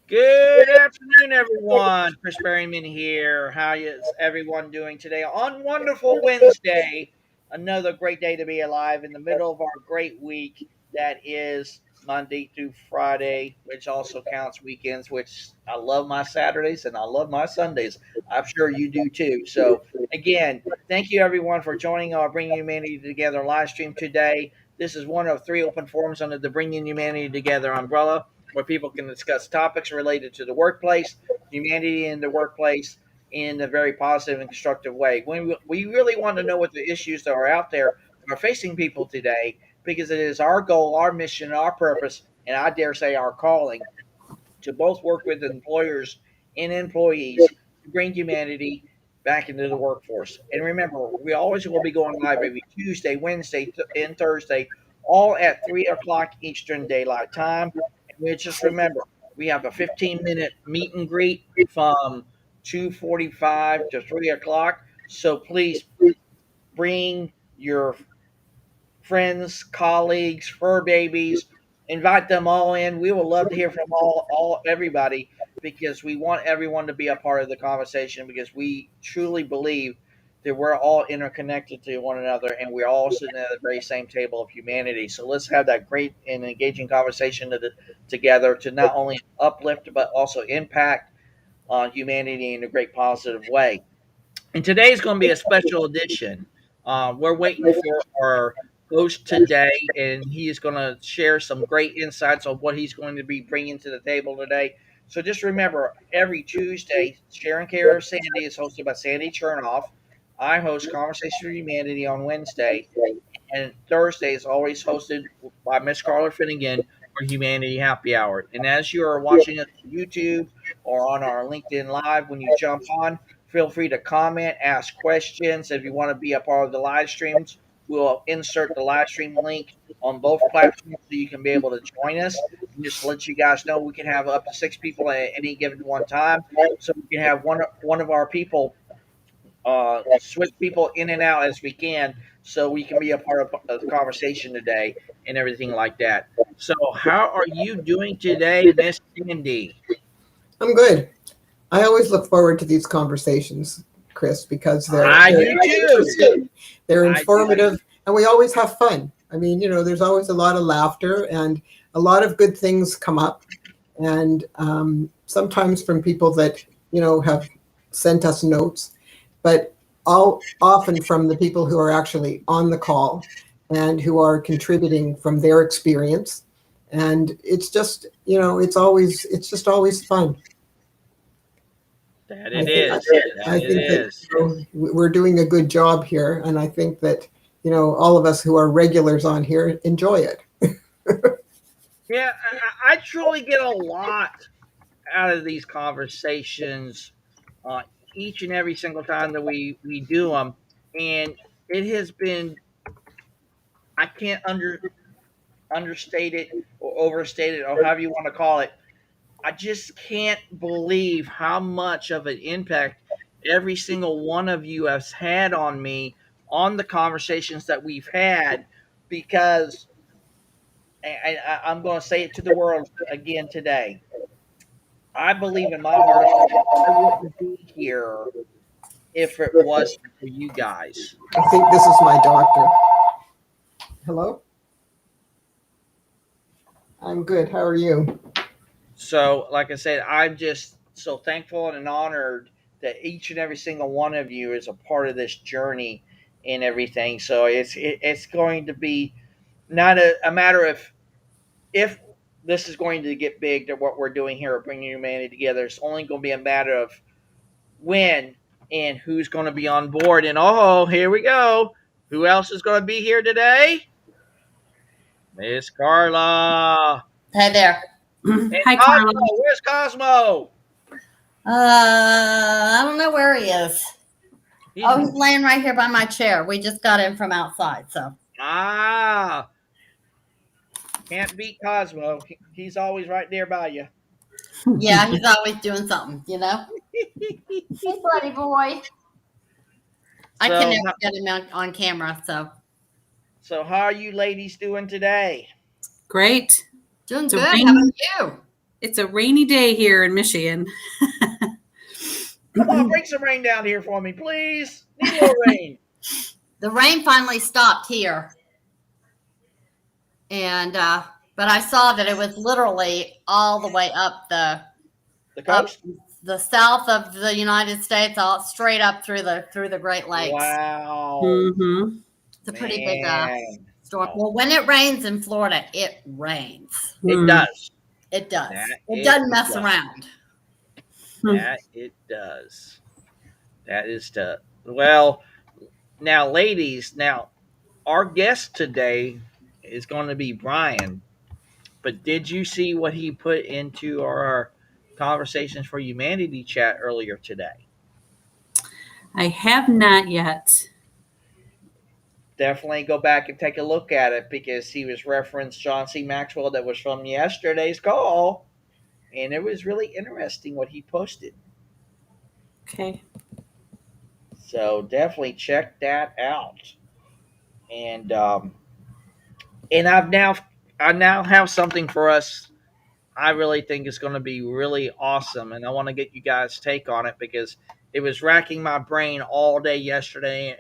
Good afternoon, everyone. Chris Berryman here. How is everyone doing today on wonderful Wednesday? Another great day to be alive in the middle of our great week that is Monday through Friday, which also counts weekends, which I love my Saturdays and I love my Sundays. I'm sure you do too. So, again, thank you everyone for joining our Bringing Humanity Together live stream today. This is one of 3 open forums under the Bringing Humanity Together umbrella where people can discuss topics related to the workplace, humanity in the workplace, in a very positive and constructive way. When we really want to know what the issues that are out there that are facing people today, because it is our goal, our mission, our purpose, and I dare say our calling to both work with employers and employees to bring humanity back into the workforce. And remember, we always will be going live every Tuesday, Wednesday, and Thursday, all at 3 o'clock Eastern Daylight Time. And we just remember, we have a 15-minute meet and greet from 2:45 to 3 o'clock. So please bring your friends, colleagues, fur babies. Invite them all in. We would love to hear from all everybody because we want everyone to be a part of the conversation because we truly believe that we're all interconnected to one another and we're all sitting at the very same table of humanity. So let's have that great and engaging conversation together to not only uplift but also impact humanity in a great positive way. And today is going to be a special edition. We're waiting for our host today, and he is going to share some great insights on what he's going to be bringing to the table today. So just remember, every Tuesday, Sharon Care of Sandy is hosted by Sandy Chernoff. I host Conversation for Humanity on Wednesday, and Thursday is always hosted by Miss Carla Finnegan for Humanity Happy Hour. And as you are watching it on YouTube or on our LinkedIn Live, when you jump on, feel free to comment, ask questions. If you want to be a part of the live streams, we'll insert the live stream link on both platforms so you can be able to join us. And just to let you guys know, we can have up to 6 people at any given one time. So we can have one of our people switch people in and out as we can so we can be a part of the conversation today and everything like that. So, how are you doing today, Miss Cindy? I'm good. I always look forward to these conversations, Chris, because I they're do too. interesting, they're I do. informative, and we always have fun. I mean, there's always a lot of laughter and a lot of good things come up. And sometimes from people that, have sent us notes, but all often from the people who are actually on the call and who are contributing from their experience. And it's just, it's just always fun. That I it think is. That I it think that is. we're doing a good job here, and I think that all of us who are regulars on here enjoy it. Yeah, I truly get a lot out of these conversations uh, each and every single time that we do them, and it has been I can't understate it or overstate it or however you want to call it. I just can't believe how much of an impact every single one of you has had on me on the conversations that we've had because I'm going to say it to the world again today. I believe in my heart of hearts I wouldn't be here if it wasn't for you guys. I think this is my doctor. Hello? I'm good. How are you? So, like I said, I'm just so thankful and honored that each and every single one of you is a part of this journey and everything. So it's going to be not a matter of if this is going to get big to what we're doing here at Bringing Humanity Together. It's only going to be a matter of when and who's going to be on board. And oh, here we go. Who else is going to be here today? Miss Carla. Hi there. And Hi, Cosmo. Carla. Where's Cosmo? I don't know where he is. He's laying right here by my chair. We just got in from outside, so. Can't beat Cosmo. He's always right there by you. Yeah, he's always doing something, Hey, buddy boy. I can never get him on camera, so. So how are you ladies doing today? Great. Doing good. How about you? It's a rainy day here in Michigan. Come on, bring some rain down here for me, please. Need a little rain. The rain finally stopped here, and but I saw that it was literally all the way The up coast? the south of the United States, all straight up through the Great Lakes. Wow. Mm-hmm. It's a pretty big Man. storm. Oh, Well, when it rains in Florida, it rains. it does. It does. That It doesn't it mess does. around. That it does. That is the well. Now, ladies. Now, our guest today is going to be Brian. But did you see what he put into our Conversations for Humanity chat earlier today? I have not yet. Definitely go back and take a look at it because he was referenced John C. Maxwell that was from yesterday's call, and it was really interesting what he posted. Okay. So definitely check that out. And and I now have something for us. I really think is going to be really awesome, and I want to get you guys' take on it because it was racking my brain all day yesterday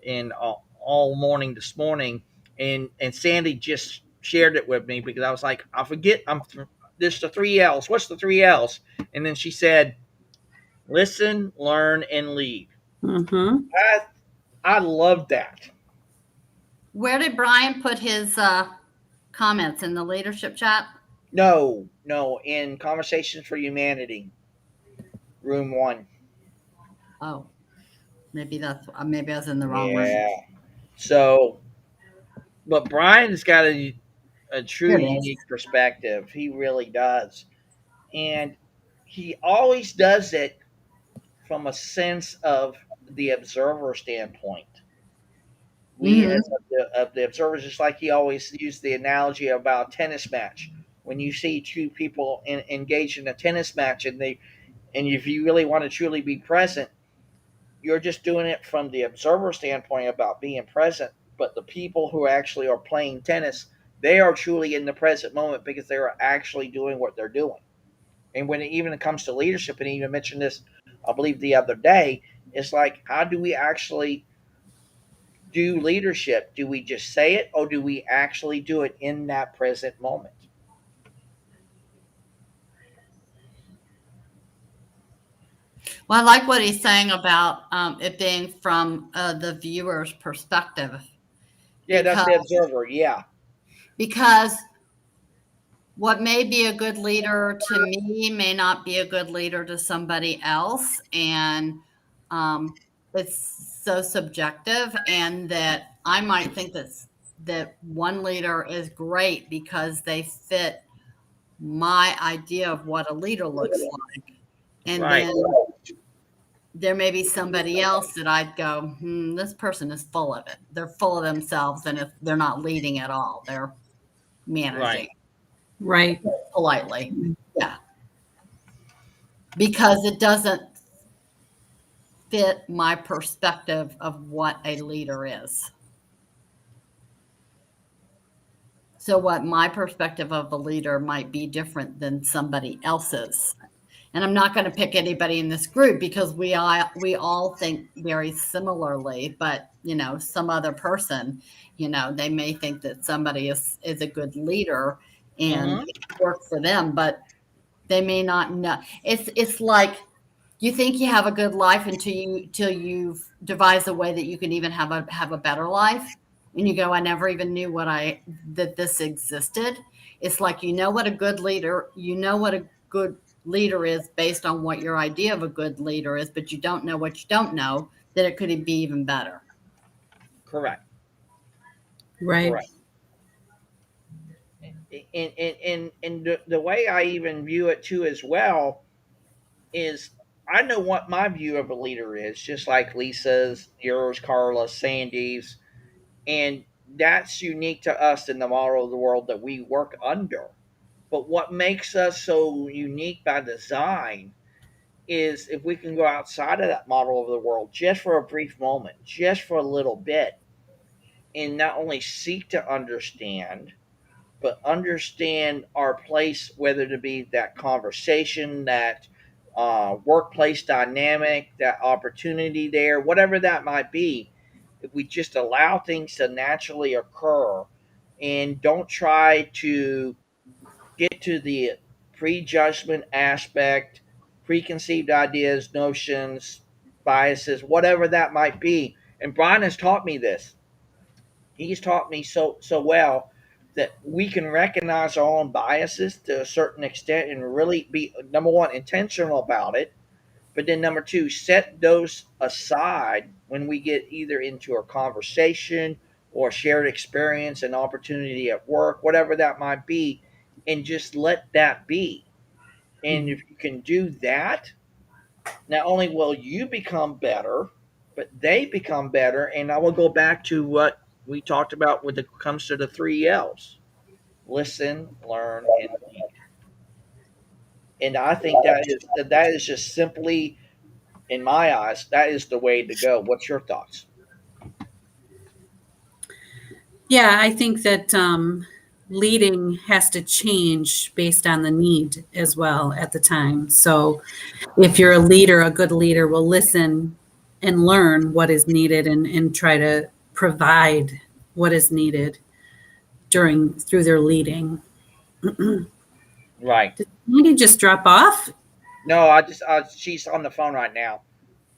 and all morning this morning, and Sandy just shared it with me because I was like, I forget there's the three L's. What's the three L's? And then she said, listen, learn, and lead. Mm-hmm. I love that. Where did Brian put his comments in the leadership chat? No, no, in Conversations for Humanity, room one. Oh, maybe I was in the wrong room. Yeah. So, but Brian's got a true Here it is. unique perspective. He really does. And he always does it from a sense of the observer standpoint. We, Mm-hmm. as of the observers, just like he always used the analogy about a tennis match. When you see two people engaged in a tennis match, and if you really want to truly be present, you're just doing it from the observer standpoint about being present. But the people who actually are playing tennis, they are truly in the present moment because they are actually doing what they're doing. And when it even comes to leadership, and even mentioned this, I believe the other day, it's like, how do we actually do leadership? Do we just say it, or do we actually do it in that present moment? Well, I like what he's saying about it being from the viewer's perspective, Yeah, that's because the observer. Yeah, because what may be a good leader to me may not be a good leader to somebody else, and it's so subjective, and that I might think that one leader is great because they fit my idea of what a leader looks like, and right, then there may be somebody else that I'd go, this person is full of it. They're full of themselves, and if they're not leading at all, they're managing right, Right. politely. Yeah. Because it doesn't fit my perspective of what a leader is. So, what my perspective of a leader might be different than somebody else's. And I'm not going to pick anybody in this group because we all think very similarly, but some other person, they may think that somebody is a good leader and mm-hmm. work for them, but they may not know. It's like you think you have a good life until you've devised a way that you can even have a better life, and you go, I never even knew that this existed. It's like what a good leader, what a good leader is based on what your idea of a good leader is, but you don't know what you don't know, that it could be even better. Correct, Right. correct. And the way I even view it too as well is I know what my view of a leader is, just like Lisa's, yours, Carla, Sandy's, and that's unique to us in the model of the world that we work under. But what makes us so unique by design is if we can go outside of that model of the world just for a brief moment, just for a little bit, and not only seek to understand, but understand our place, whether to be that conversation, that workplace dynamic, that opportunity there, whatever that might be. If we just allow things to naturally occur and don't try to get to the prejudgment aspect, preconceived ideas, notions, biases, whatever that might be. And Brian has taught me this. He's taught me so well that we can recognize our own biases to a certain extent and really be, number one, intentional about it, but then number two, set those aside when we get either into a conversation or shared experience, an opportunity at work, whatever that might be, and just let that be. And Mhm. if you can do that, not only will you become better, but they become better. And I will go back to what we talked about when it comes to the three L's: listen, learn, and lead. And I think that is just simply, in my eyes, that is the way to go. What's your thoughts? Yeah, I think that leading has to change based on the need as well at the time. So if you're a leader, a good leader will listen and learn what is needed and try to provide what is needed during through their leading. Right. Did Andy just drop off? No, I just she's on the phone right now.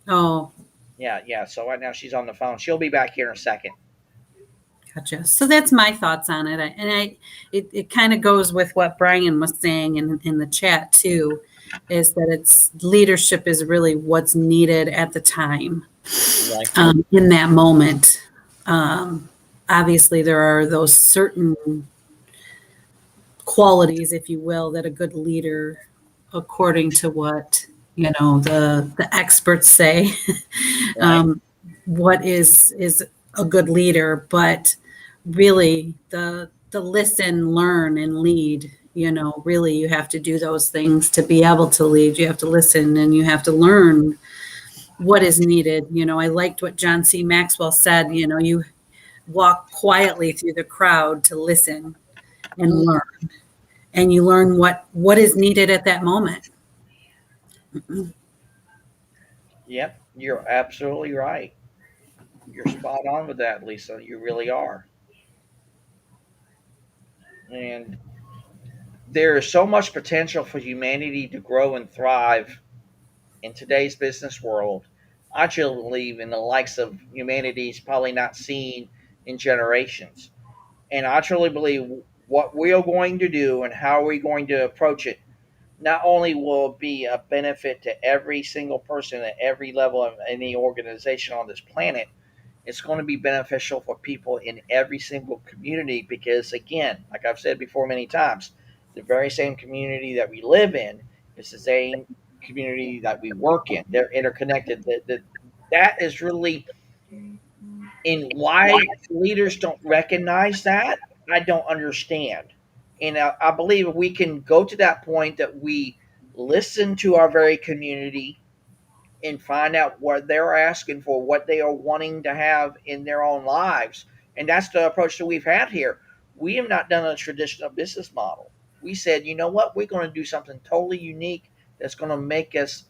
Oh, Yeah, yeah. So right now she's on the phone. She'll be back here in a second. gotcha. So that's my thoughts on it. It kind of goes with what Brian was saying in the chat too, is that it's leadership is really what's needed at the time, Right. in that moment. Um, Obviously, there are those certain qualities, if you will, that a good leader, according to what the experts say, Right. um, what is a good leader. But really, the listen, learn, and lead. Really, you have to do those things to be able to lead. You have to listen, and you have to learn what is needed. I liked what John C. Maxwell said. You walk quietly through the crowd to listen and learn, and you learn what is needed at that moment. Yep. You're absolutely right. You're spot on with that, Lisa. You really are. And there is so much potential for humanity to grow and thrive in today's business world. I truly believe in the likes of humanity's probably not seen in generations. And I truly believe what we are going to do and how we're going to approach it not only will be a benefit to every single person at every level of any organization on this planet, it's going to be beneficial for people in every single community because, again, like I've said before many times, the very same community that we live in is the same community that we work in. They're interconnected. That is really in why leaders don't recognize that. I don't understand. And I believe if we can go to that point that we listen to our very community and find out what they're asking for, what they are wanting to have in their own lives. And that's the approach that we've had here. We have not done a traditional business model. We said, you know what, we're going to do something totally unique that's going to make us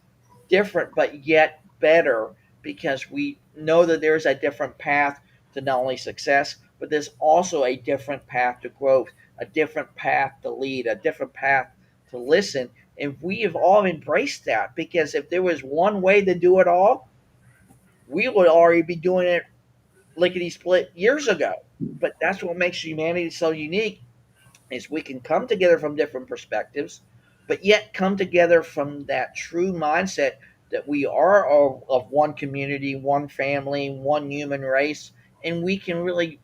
different, but yet better because we know that there's a different path to not only success, but there's also a different path to growth, a different path to lead, a different path to listen. And we have all embraced that because if there was one way to do it all, we would already be doing it lickety split years ago. But that's what makes humanity so unique is we can come together from different perspectives, but yet come together from that true mindset that we are of one community, one family, one human race, and we can really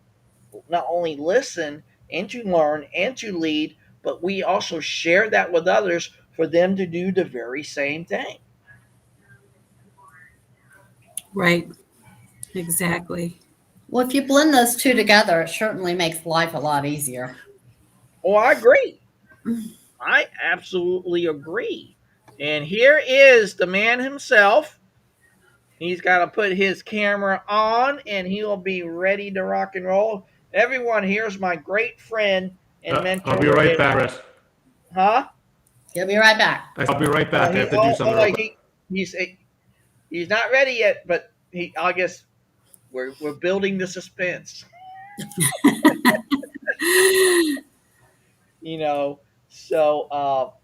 not only listen and to learn and to lead, but we also share that with others for them to do the very same thing. Right. Exactly. Well, if you blend those two together, it certainly makes life a lot easier. Oh, I agree. I absolutely agree. And here is the man himself. He's got to put his camera on and he'll be ready to rock and roll. Everyone, here's my great friend, and mentor. I'll be right back, Chris. Huh? He'll be right back. I'll be right back. I have to do something real quick. He's not ready yet, but I guess we're building the suspense. So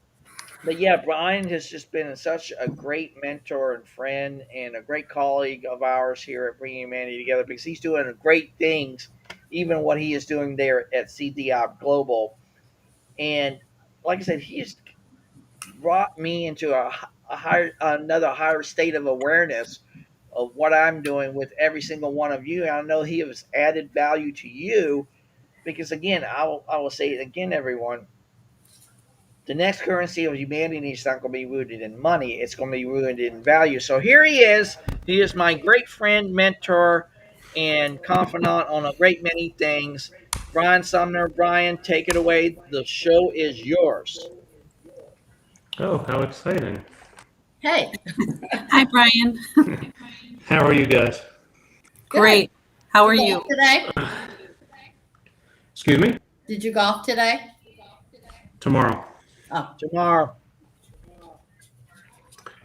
but yeah, Brian has just been such a great mentor and friend and a great colleague of ours here at Bringing Humanity Together, because he's doing great things, even what he is doing there at CDI Global. And like I said, he's brought me into another higher state of awareness of what I'm doing with every single one of you. And I know he has added value to you, because again, I will say it again, everyone. The next currency of humanity is not going to be rooted in money. It's going to be rooted in value. So here he is. He is my great friend, mentor, and confidant on a great many things. Brian Sumner. Brian, take it away. The show is yours. Oh, how exciting. Hey. Hi, Brian. How are you guys? Great. How are you? Today? Excuse me? Did you golf today? Tomorrow. Oh. Tomorrow.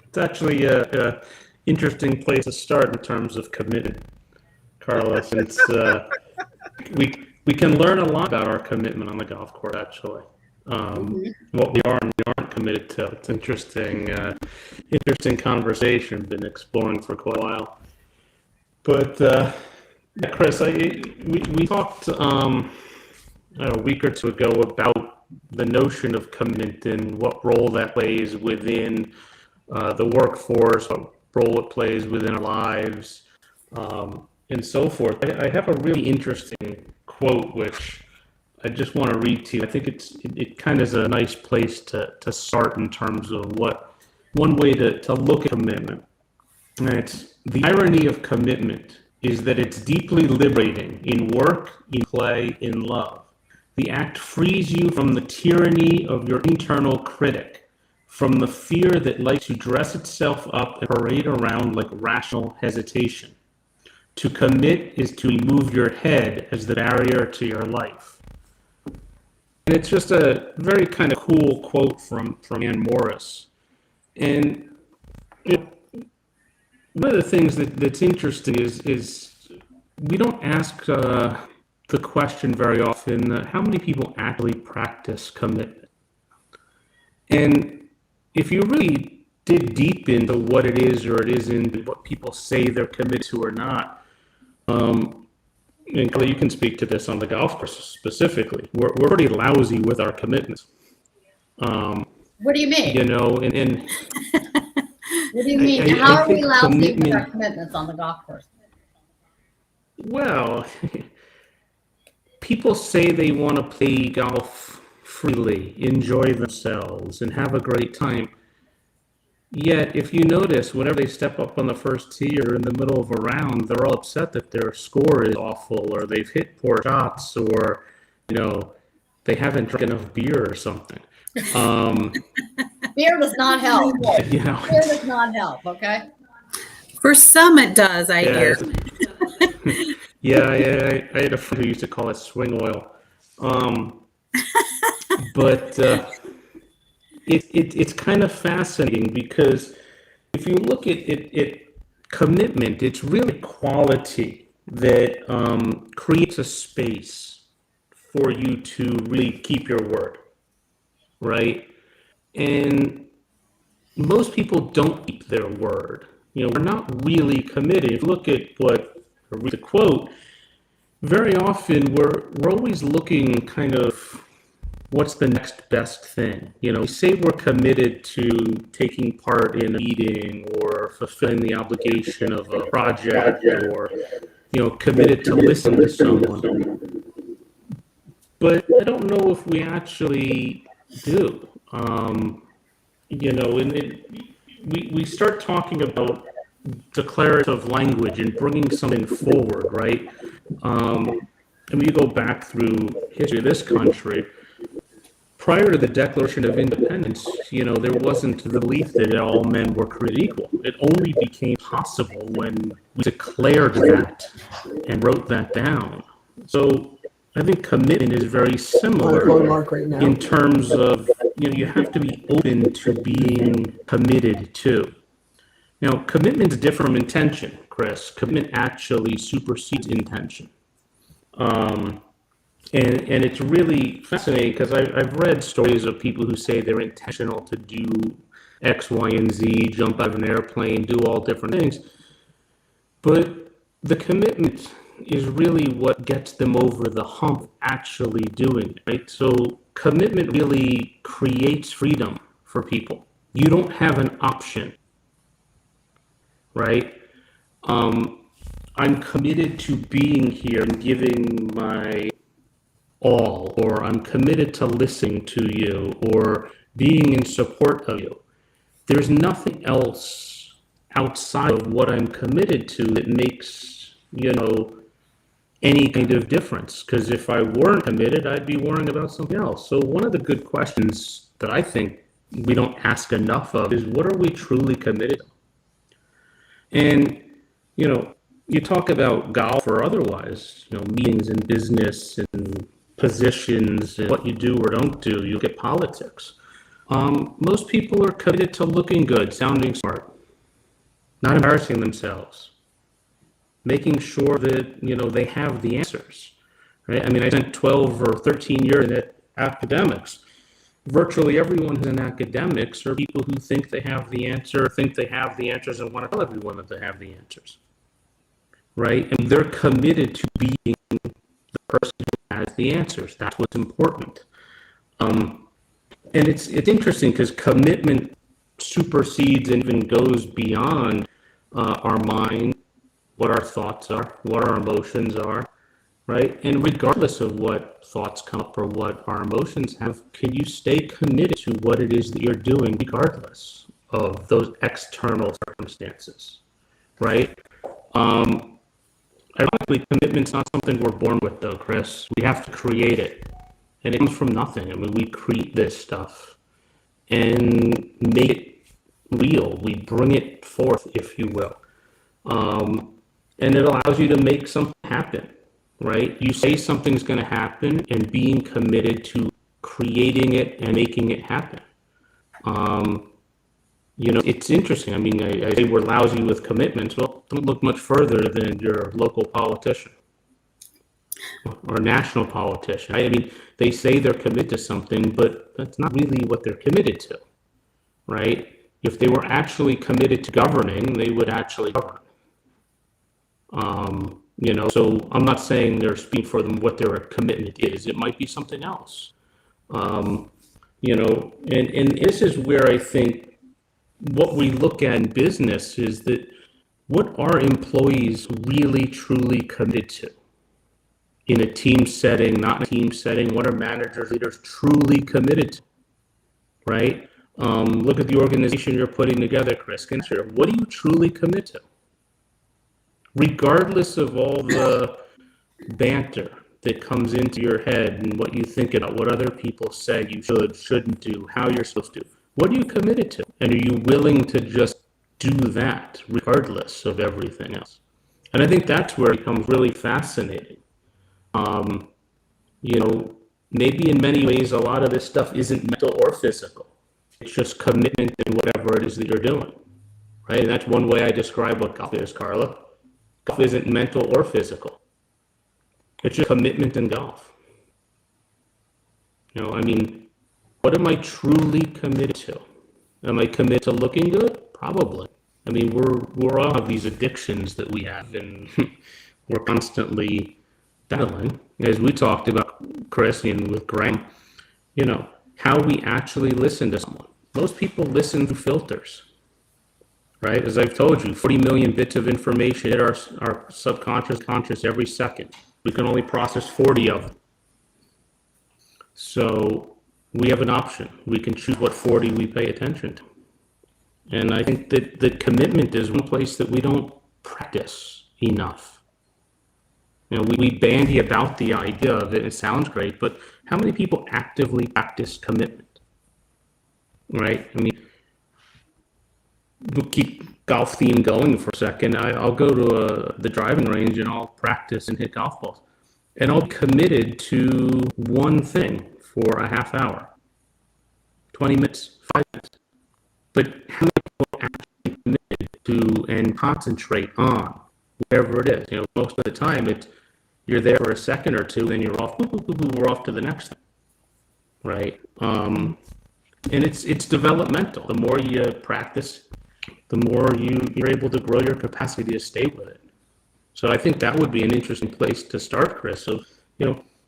It's actually a interesting place to start in terms of commitment, Carlos. It's we can learn a lot about our commitment on the golf course, actually. What we are and we aren't committed to. It's interesting conversation. Been exploring for quite a while. But Chris, we talked a week or two ago about the notion of commitment and what role that plays within the workforce, what role it plays within our lives, and so forth. I have a really interesting quote which I just want to read to you. I think it kind of is a nice place to start in terms of what one way to look at commitment. And it's the irony of commitment is that it's deeply liberating in work, in play, in love. The act frees you from the tyranny of your internal critic, from the fear that likes to dress itself up and parade around like rational hesitation. To commit is to remove your head as the barrier to your life. And it's just a very kind of cool quote from Ann Morris. And one of the things that's interesting is we don't ask the question very often, how many people actually practice commitment? And if you really dig deep into what it is or it isn't, what people say they're committed to or not, and Kelly, you can speak to this on the golf course specifically. We're pretty lousy with our commitments. What do you mean? And what do you mean? How are we lousy with our commitments on the golf course? Well, people say they want to play golf freely, enjoy themselves, and have a great time. Yet, if you notice, whenever they step up on the first tee or in the middle of a round, they're all upset that their score is awful, or they've hit poor shots, or, they haven't drank enough beer or something. Beer does not help. Beer does not help, okay? For some it does, I hear. I had a friend who used to call it swing oil. But it's kind of fascinating, because if you look at commitment, it's really quality that creates a space for you to really keep your word, right? And most people don't keep their word. We're not really committed. If you look at read the quote, very often we're always looking kind of what's the next best thing. We say we're committed to taking part in a meeting or fulfilling the obligation of a project, or committed to listen to someone. But I don't know if we actually do. And we start talking about declarative language and bringing something forward, right? And we go back through history of this country. Prior to the Declaration of Independence, there wasn't the belief that all men were created equal. It only became possible when we declared that and wrote that down. So I think commitment is very I'm similar calling Mark right now. in terms of, you have to be open to being committed to. Now, commitment is different from intention, Chris. Commitment actually supersedes intention. And it's really fascinating because I've read stories of people who say they're intentional to do X, Y, and Z, jump out of an airplane, do all different things. But the commitment is really what gets them over the hump actually doing it, right? So commitment really creates freedom for people. You don't have an option, right? I'm committed to being here and giving my all, or I'm committed to listening to you, or being in support of you. There's nothing else outside of what I'm committed to that makes, any kind of difference. Because if I weren't committed, I'd be worrying about something else. So one of the good questions that I think we don't ask enough of is, what are we truly committed to? And, you talk about golf or otherwise, meetings in business and positions and what you do or don't do. You get politics. Most people are committed to looking good, sounding smart, not embarrassing themselves, making sure that, they have the answers, right? I mean, I spent 12 or 13 years in academics. Virtually everyone who's in academics are people who think they have the answer, think they have the answers, and want to tell everyone that they have the answers, right? And they're committed to being the person who has the answers. That's what's important. And it's interesting because commitment supersedes and even goes beyond our mind, what our thoughts are, what our emotions are, right? And regardless of what thoughts come up or what our emotions have, can you stay committed to what it is that you're doing regardless of those external circumstances, right? Ironically, commitment's not something we're born with, though, Chris. We have to create it. And it comes from nothing. I mean, we create this stuff and make it real. We bring it forth, if you will. And it allows you to make something happen, right? You say something's going to happen and being committed to creating it and making it happen. It's interesting. I mean, I say we're lousy with commitments. Well, don't look much further than your local politician or national politician. I mean, they say they're committed to something, but that's not really what they're committed to, right? If they were actually committed to governing, they would actually govern. So I'm not saying they're speaking for them what their commitment is. It might be something else. And this is where I think what we look at in business is that what are employees really truly committed to in a team setting, not in a team setting? What are managers, leaders truly committed to, right? Look at the organization you're putting together, Chris. What do you truly commit to? Regardless of all the banter that comes into your head and what you think about what other people say you should, shouldn't do, how you're supposed to, what are you committed to? And are you willing to just do that regardless of everything else? And I think that's where it becomes really fascinating. Maybe in many ways, a lot of this stuff isn't mental or physical. It's just commitment in whatever it is that you're doing, right? And that's one way I describe what golf is, Carla. Golf isn't mental or physical. It's just commitment in golf. What am I truly committed to? Am I committed to looking good? Probably. I mean, we're all have these addictions that we have, and we're constantly battling. As we talked about, Chris, and with Graham, how we actually listen to someone. Most people listen through filters, right? As I've told you, 40 million bits of information hit our subconscious, conscious every second. We can only process 40 of them. So we have an option. We can choose what 40 we pay attention to. And I think that the commitment is one place that we don't practice enough. We bandy about the idea of it. It sounds great, but how many people actively practice commitment? Right? I mean, we'll keep golf theme going for a second. I'll go to the driving range and I'll practice and hit golf balls. and I'll be committed to one thing for a half hour, 20 minutes, 5 minutes. But how many people actually committed to and concentrate on whatever it is? Most of the time you're there for a second or two, then you're off. We're off to the next thing, right? And it's developmental. The more you practice, the more you're able to grow your capacity to stay with it. So I think that would be an interesting place to start, Chris. So,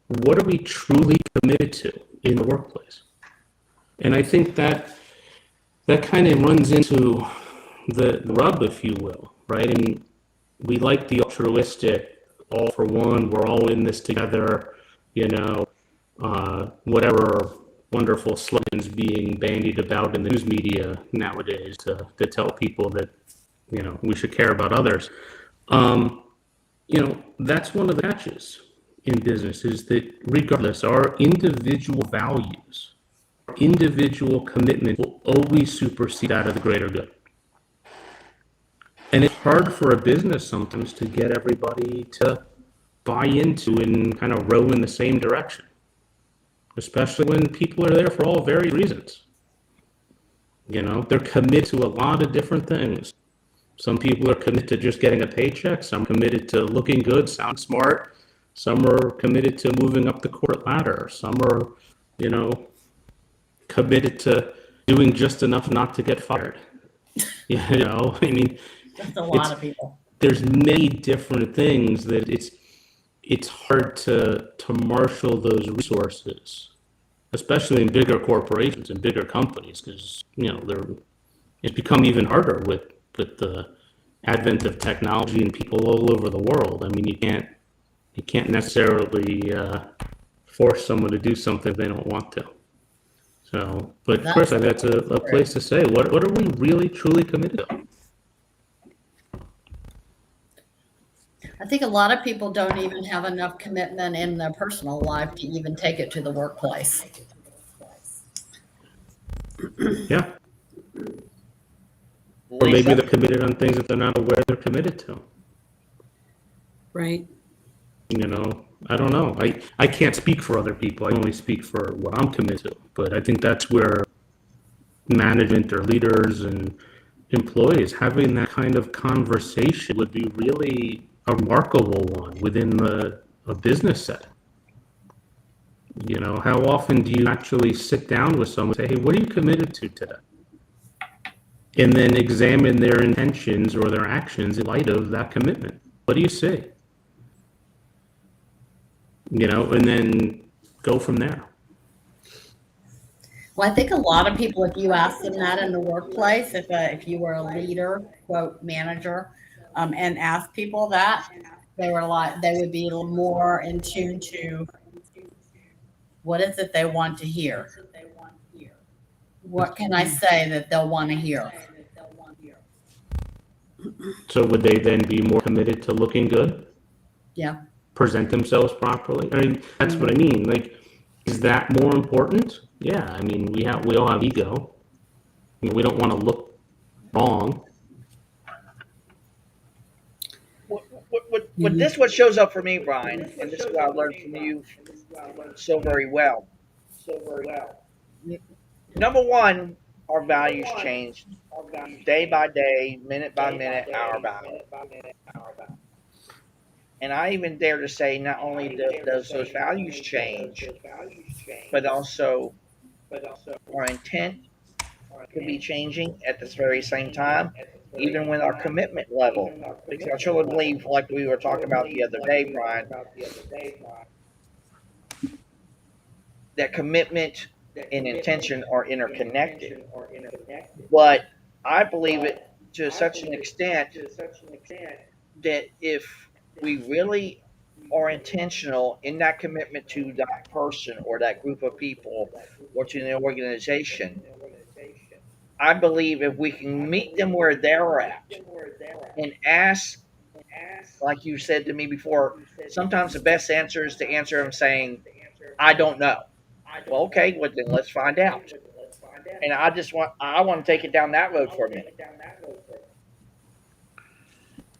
what are we truly committed to in the workplace? And I think that kind of runs into the rub, if you will, right? I mean, we like the altruistic, all for one, we're all in this together, whatever wonderful slogans being bandied about in the news media nowadays to tell people that, we should care about others. That's one of the catches in business is that regardless, our individual values, individual commitment will always supersede that of the greater good. And it's hard for a business sometimes to get everybody to buy into and kind of row in the same direction, especially when people are there for all various reasons. They're committed to a lot of different things. Some people are committed to just getting a paycheck. Some are committed to looking good, sound smart. Some are committed to moving up the corporate ladder. Some are, committed to doing just enough not to get fired. I mean, That's a lot of people. There's many different things that it's hard to marshal those resources, especially in bigger corporations and bigger companies, because it's become even harder with the advent of technology and people all over the world. I mean, you can't necessarily force someone to do something they don't want to. So, but Chris, I think that's a place to say, what are we really truly committed to? I think a lot of people don't even have enough commitment in their personal life to even take it to the workplace. Yeah. Or maybe they're committed on things that they're not aware they're committed to. Right. I don't know. I can't speak for other people. I only speak for what I'm committed to. But I think that's where management or leaders and employees having that kind of conversation would be really a remarkable one within a business setting. How often do you actually sit down with someone and say, hey, what are you committed to today? And then examine their intentions or their actions in light of that commitment. What do you see? And then go from there. Well, I think a lot of people, if you ask them that in the workplace, if you were a leader, quote, manager, and ask people that, they would be a little more in tune to what is it they want to hear. What can I say that they'll want to hear? So would they then be more committed to looking good? Yeah. Present themselves properly? I mean, that's what I mean. Like, is that more important? Yeah. I mean, we all have ego. We don't want to look wrong. What shows up for me, Brian, and this is what I learned from you so very well. Number one, our values change day by day, minute by minute, hour by hour. And I even dare to say not only does those values change, but also our intent could be changing at this very same time, even with our commitment level. Because I truly believe, like we were talking about the other day, Brian, that commitment and intention are interconnected. But I believe it to such an extent that if we really are intentional in that commitment to that person or that group of people or to the organization, I believe if we can meet them where they're at and ask, like you said to me before, sometimes the best answer is to answer them saying, I don't know. Well, okay, well then let's find out. And I want to take it down that road for a minute.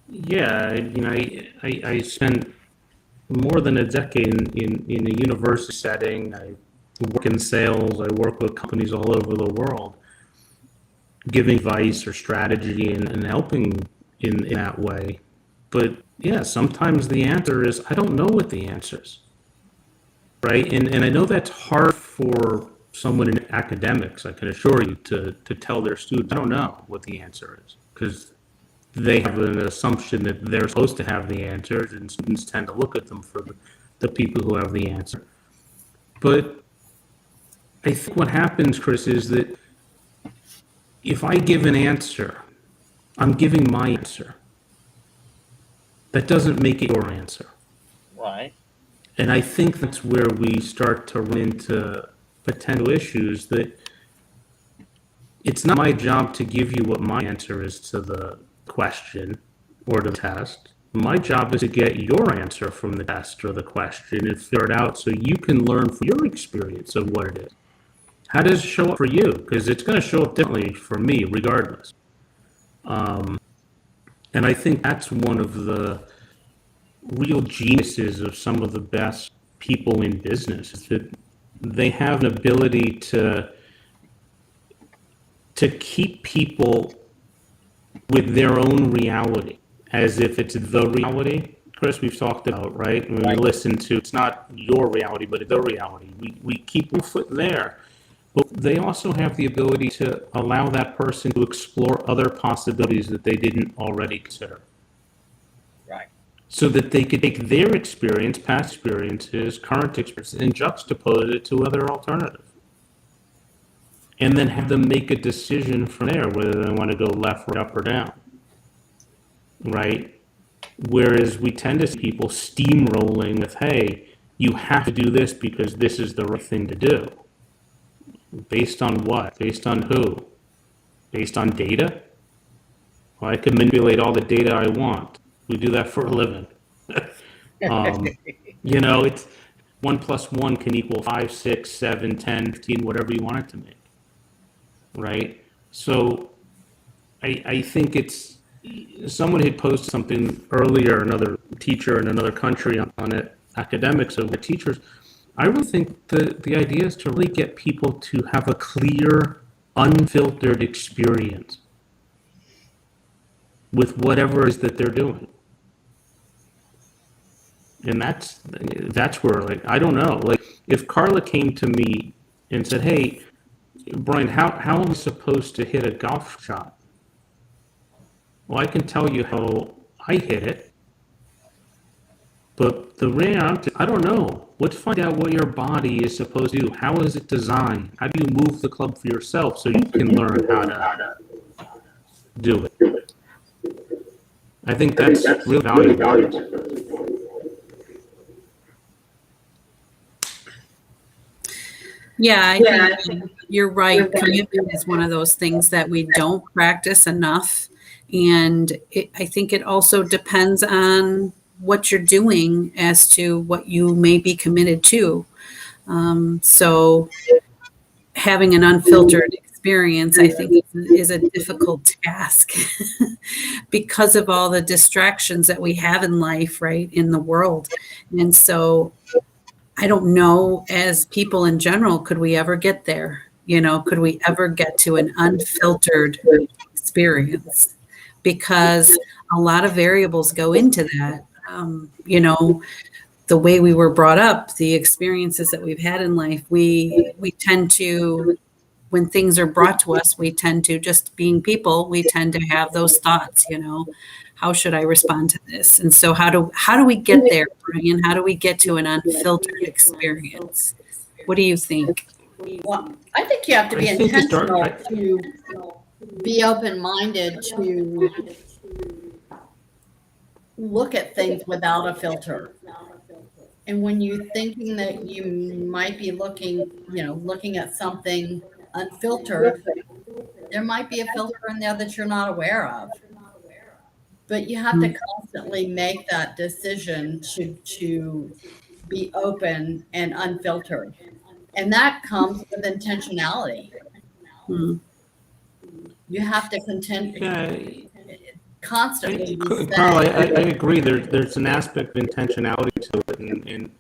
Yeah, I spent more than a decade in a university setting. I work in sales. I work with companies all over the world, giving advice or strategy and helping in that way. But yeah, sometimes the answer is, I don't know what the answer is, right? And I know that's hard for someone in academics, I can assure you, to tell their students, I don't know what the answer is, because they have an assumption that they're supposed to have the answers, and students tend to look at them for the people who have the answer. But I think what happens, Chris, is that if I give an answer, I'm giving my answer. That doesn't make it your answer. Right. And I think that's where we start to run into potential issues, that it's not my job to give you what my answer is to the question or the test. My job is to get your answer from the test or the question and figure it out so you can learn from your experience of what it is. How does it show up for you? Because it's going to show up differently for me regardless. And I think that's one of the real geniuses of some of the best people in business, is that they have an ability to keep people with their own reality, as if it's the reality. Chris, we've talked about, right? When we listen to, it's not your reality, but the reality. We keep one foot there, but they also have the ability to allow that person to explore other possibilities that they didn't already consider. Right. So that they could take their experience, past experiences, current experiences, and juxtapose it to other alternatives. And then have them make a decision from there, whether they want to go left, right, up, or down. Right? Whereas we tend to see people steamrolling with, hey, you have to do this because this is the right thing to do. Based on what? Based on who? Based on data? Well, I can manipulate all the data I want. We do that for a living. It's 1 + 1 can equal 5, 6, 7, 10, 15, whatever you want it to make. Right? So I think it's, someone had posted something earlier, another teacher in another country on it, academics of the teachers. I really think the idea is to really get people to have a clear, unfiltered experience with whatever it is that they're doing. And that's where, like, I don't know. Like, if Carla came to me and said, hey, Brian, how am I supposed to hit a golf shot? Well, I can tell you how I hit it, but the reality, I don't know. Let's find out what your body is supposed to do. How is it designed? How do you move the club for yourself so you can learn how to do it? I think that's really valuable. Yeah, I think you're right. Commitment is one of those things that we don't practice enough. And I think it also depends on what you're doing as to what you may be committed to. So having an unfiltered experience, I think, is a difficult task because of all the distractions that we have in life, right, in the world. And so I don't know, as people in general, could we ever get there? Could we ever get to an unfiltered experience? Because a lot of variables go into that. The way we were brought up, the experiences that we've had in life, we tend to, when things are brought to us, we tend to, just being people, we tend to have those thoughts, how should I respond to this? And so how do we get there, Brian? How do we get to an unfiltered experience? What do you think? Well, I think you have to be intentional to be open-minded, to look at things without a filter. And when you're thinking that you might be looking at something unfiltered, there might be a filter in there that you're not aware of. But you have to constantly make that decision to be open and unfiltered. And that comes with intentionality. You have to constantly. Carl, I agree. There's an aspect of intentionality to it and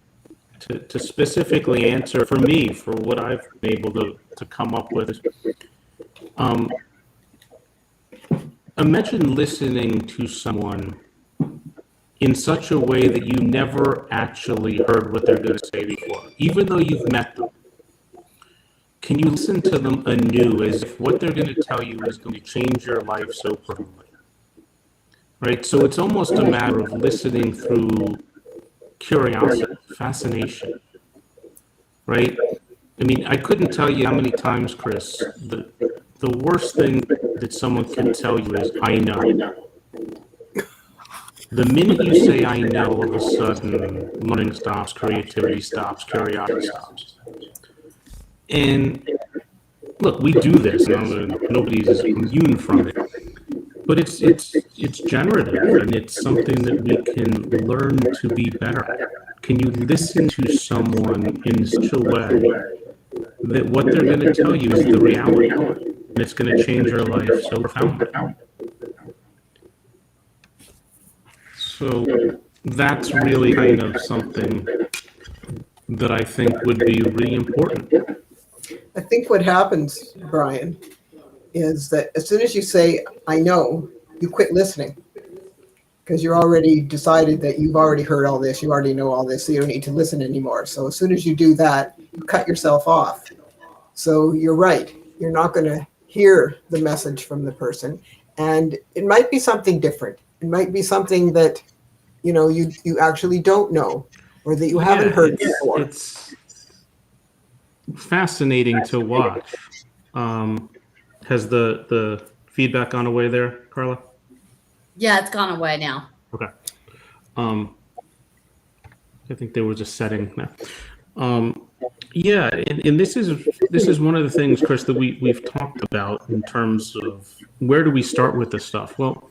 to specifically answer for me, for what I've been able to come up with. Imagine listening to someone in such a way that you never actually heard what they're going to say before, even though you've met them. Can you listen to them anew as if what they're going to tell you is going to change your life so profoundly? Right? So it's almost a matter of listening through curiosity, fascination. Right? I mean, I couldn't tell you how many times, Chris, the worst thing that someone can tell you is, I know. The minute you say I know, all of a sudden, learning stops, creativity stops, curiosity stops. And look, we do this. Nobody's immune from it. But it's generative, and it's something that we can learn to be better at. Can you listen to someone in such a way that what they're going to tell you is the reality, and it's going to change your life so profoundly? So that's really kind of something that I think would be really important. I think what happens, Brian, is that as soon as you say, I know, you quit listening because you're already decided that you've already heard all this, you already know all this, so you don't need to listen anymore. So as soon as you do that, you cut yourself off. So you're right. You're not going to hear the message from the person. And it might be something different. It might be something that, you actually don't know or that you haven't heard before. It's fascinating to watch. Has the feedback gone away there, Carla? Yeah, it's gone away now. Okay. I think there was a setting now. Yeah, and this is one of the things, Chris, that we've talked about in terms of where do we start with this stuff? Well,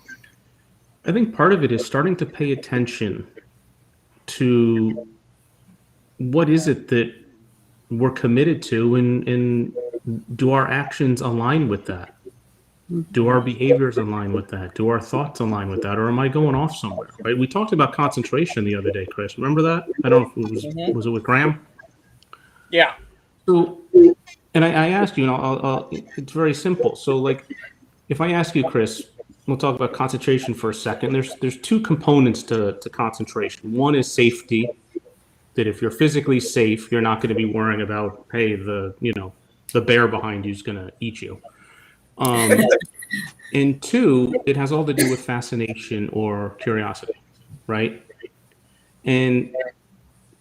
I think part of it is starting to pay attention to what is it that we're committed to, and do our actions align with that? Do our behaviors align with that? Do our thoughts align with that? Or am I going off somewhere? Right? We talked about concentration the other day, Chris. Remember that? I don't know if it was it with Graham? Yeah. So, and I asked you, it's very simple. So, like, if I ask you, Chris, we'll talk about concentration for a second. There's two components to concentration. One is safety. That if you're physically safe, you're not going to be worrying about, hey, the bear behind you is going to eat you. And two, it has all to do with fascination or curiosity, right?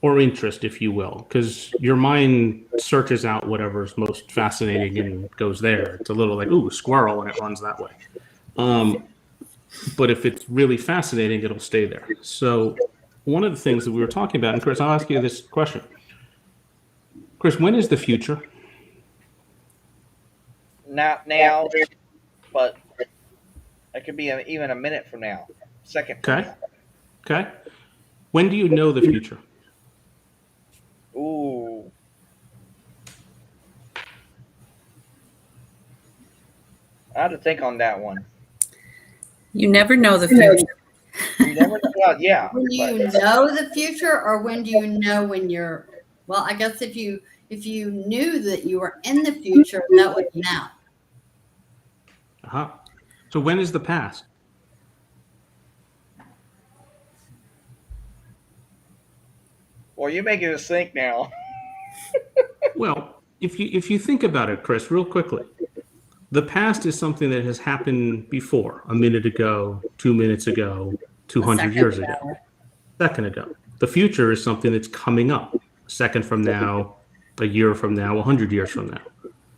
Or interest, if you will, because your mind searches out whatever's most fascinating and goes there. It's a little like, ooh, squirrel, and it runs that way. But if it's really fascinating, it'll stay there. So one of the things that we were talking about, and Chris, I'll ask you this question. Chris, when is the future? Not now, but it could be even a minute from now, second from now. Okay. When do you know the future? Ooh. I had to think on that one. You never know the future. You never know. Well, yeah. When do you know the future, or when do you know when you're? Well, I guess if you knew that you were in the future, that would be now. So when is the past? Well, you're making us think now. Well, if you think about it, Chris, real quickly, the past is something that has happened before, a minute ago, 2 minutes ago, 200 years ago, a second ago. The future is something that's coming up, a second from now, a year from now, 100 years from now.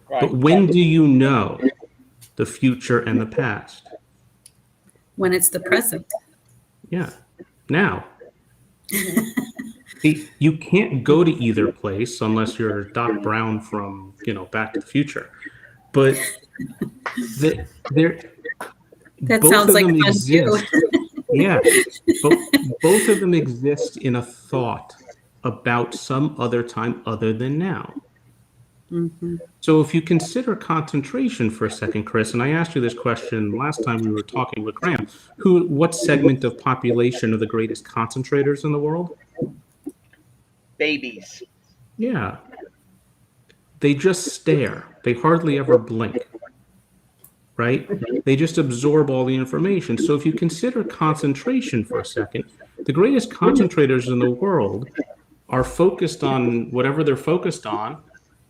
Right. But when do you know the future and the past? When it's the present. Yeah, now. You can't go to either place unless you're Doc Brown from, Back to the Future. But that sounds like fun exist. Too. Yeah, both of them exist in a thought about some other time other than now. Mm-hmm. So if you consider concentration for a second, Chris, and I asked you this question last time we were talking with Graham, what segment of population are the greatest concentrators in the world? babies. Yeah. They just stare. They hardly ever blink, right? They just absorb all the information. So if you consider concentration for a second, the greatest concentrators in the world are focused on whatever they're focused on,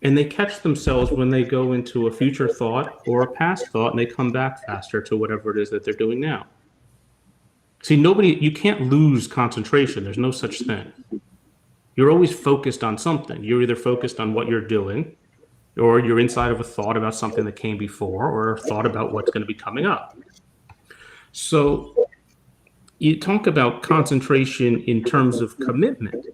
and they catch themselves when they go into a future thought or a past thought, and they come back faster to whatever it is that they're doing now. See, you can't lose concentration. There's no such thing. You're always focused on something. You're either focused on what you're doing, or you're inside of a thought about something that came before, or a thought about what's going to be coming up. So you talk about concentration in terms of commitment.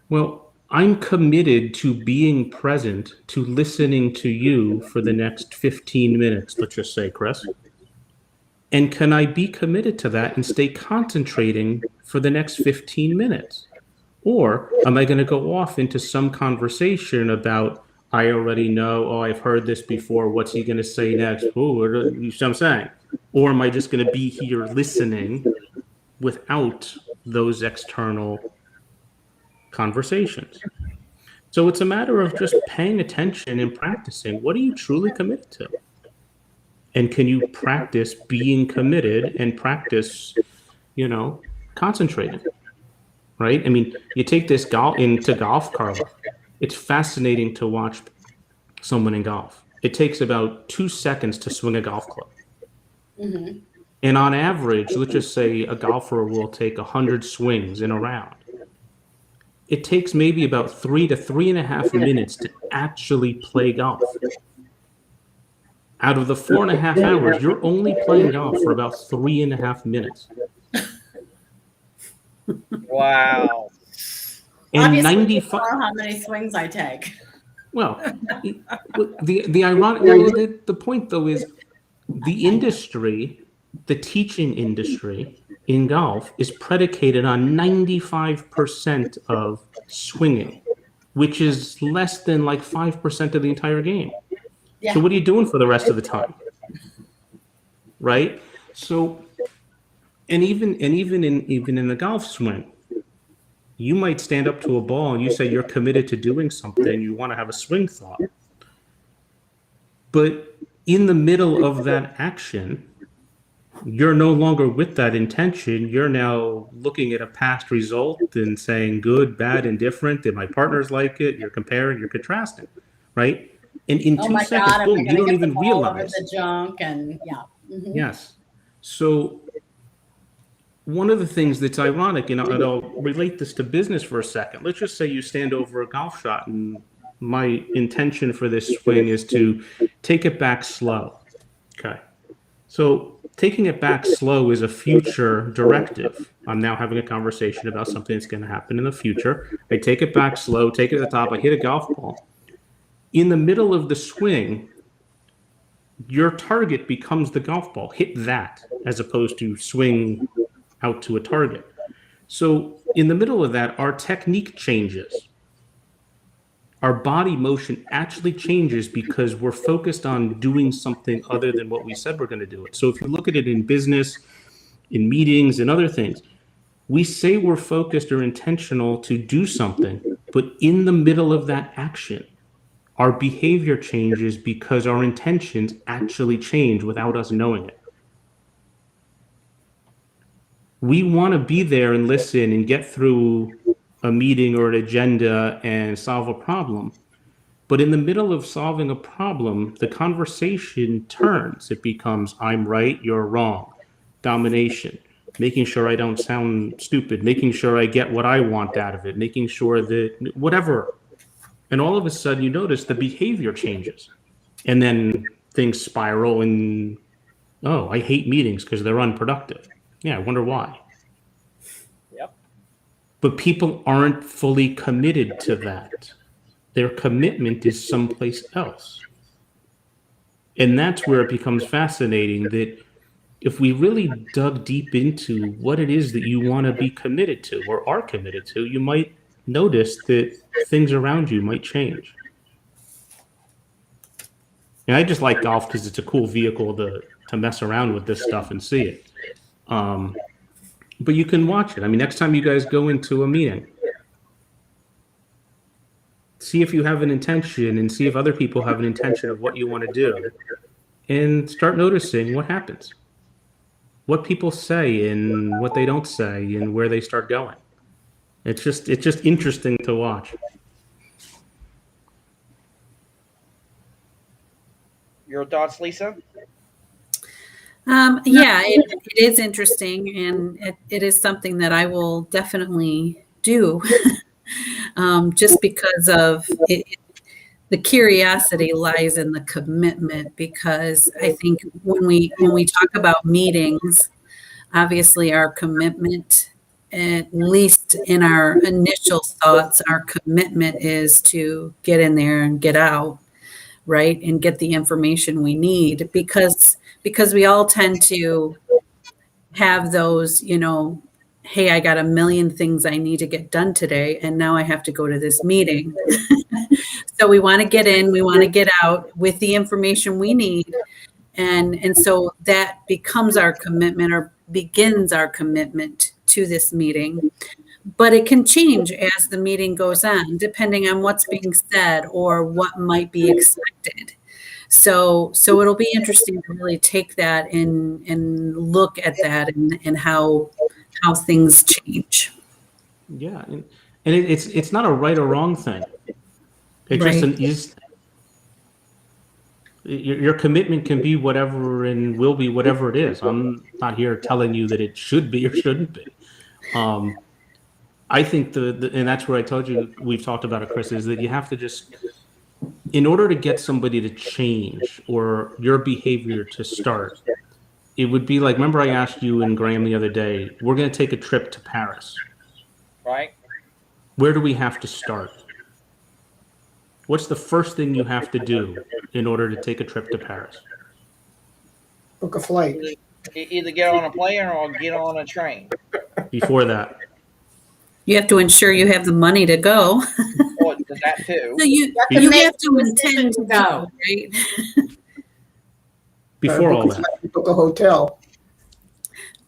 Well, I'm committed to being present, to listening to you for the next 15 minutes, let's just say, Chris. And can I be committed to that and stay concentrating for the next 15 minutes? Or am I going to go off into some conversation about, I already know, oh, I've heard this before, what's he going to say next? Oh, you see what I'm saying? Or am I just going to be here listening without those external conversations? So it's a matter of just paying attention and practicing. What are you truly committed to? And can you practice being committed and practice, concentrating? Right? I mean, you take this into golf, Carla. It's fascinating to watch someone in golf. It takes about 2 seconds to swing a golf club. Mm-hmm. And on average, let's just say a golfer will take 100 swings in a round. It takes maybe about 3 to 3.5 minutes to actually play golf. Out of the 4.5 hours, you're only playing golf for about 3.5 minutes. Wow. And 95. How many swings I take? Well, the ironic, the point though is the industry, the teaching industry in golf is predicated on 95% of swinging, which is less than like 5% of the entire game. Yeah. So what are you doing for the rest of the time? Right? So, and even in the golf swing, you might stand up to a ball and you say you're committed to doing something, you want to have a swing thought. But in the middle of that action, you're no longer with that intention. You're now looking at a past result and saying good, bad, indifferent. Did my partners like it? You're comparing, you're contrasting, right? And in 2 seconds, boom, you don't even realize. The junk and yeah. Mm-hmm. Yes. So one of the things that's ironic, and I'll relate this to business for a second. Let's just say you stand over a golf shot, and my intention for this swing is to take it back slow. Okay. So taking it back slow is a future directive. I'm now having a conversation about something that's going to happen in the future. I take it back slow, take it to the top, I hit a golf ball. In the middle of the swing, your target becomes the golf ball. Hit that as opposed to swing out to a target. So in the middle of that, our technique changes. Our body motion actually changes because we're focused on doing something other than what we said we're going to do it. So if you look at it in business, in meetings and other things, we say we're focused or intentional to do something, but in the middle of that action, our behavior changes because our intentions actually change without us knowing it. We want to be there and listen and get through a meeting or an agenda and solve a problem. But in the middle of solving a problem, the conversation turns. It becomes, I'm right, you're wrong. Domination. Making sure I don't sound stupid. Making sure I get what I want out of it. Making sure that whatever. And all of a sudden you notice the behavior changes. And then things spiral and, oh, I hate meetings because they're unproductive. Yeah, I wonder why. Yep. But people aren't fully committed to that. Their commitment is someplace else. And that's where it becomes fascinating that if we really dug deep into what it is that you want to be committed to or are committed to, you might notice that things around you might change. And I just like golf because it's a cool vehicle to mess around with this stuff and see it. But you can watch it. I mean, next time you guys go into a meeting, see if you have an intention and see if other people have an intention of what you want to do, and start noticing what happens, what people say and what they don't say, and where they start going. It's just interesting to watch. Your thoughts, Lisa? Yeah, it is interesting, and it is something that I will definitely do, just because of it. The curiosity lies in the commitment, because I think when we talk about meetings, obviously our commitment, at least in our initial thoughts, our commitment is to get in there and get out, right? And get the information we need, because we all tend to have those, hey, I got a million things I need to get done today, and now I have to go to this meeting. So we want to get in, we want to get out with the information we need. And so that becomes our commitment, or begins our commitment to this meeting. But it can change as the meeting goes on, depending on what's being said or what might be expected. So it'll be interesting to really take that and look at that, and how things change. Yeah, and it's not a right or wrong thing. It's Right. just your commitment can be whatever and will be whatever it is. I'm not here telling you that it should be or shouldn't be. I think and that's where I told you, we've talked about it, Chris, is that you have to just, in order to get somebody to change or your behavior to start, it would be like, remember I asked you and Graham the other day, we're going to take a trip to Paris. Right. Where do we have to start? What's the first thing you have to do in order to take a trip to Paris? Book a flight. Either get on a plane or get on a train. Before that, You have to ensure you have the money to go. Or that too. So you make have to the intend decision to to go. go, right? before all Book a that. flight, book a hotel.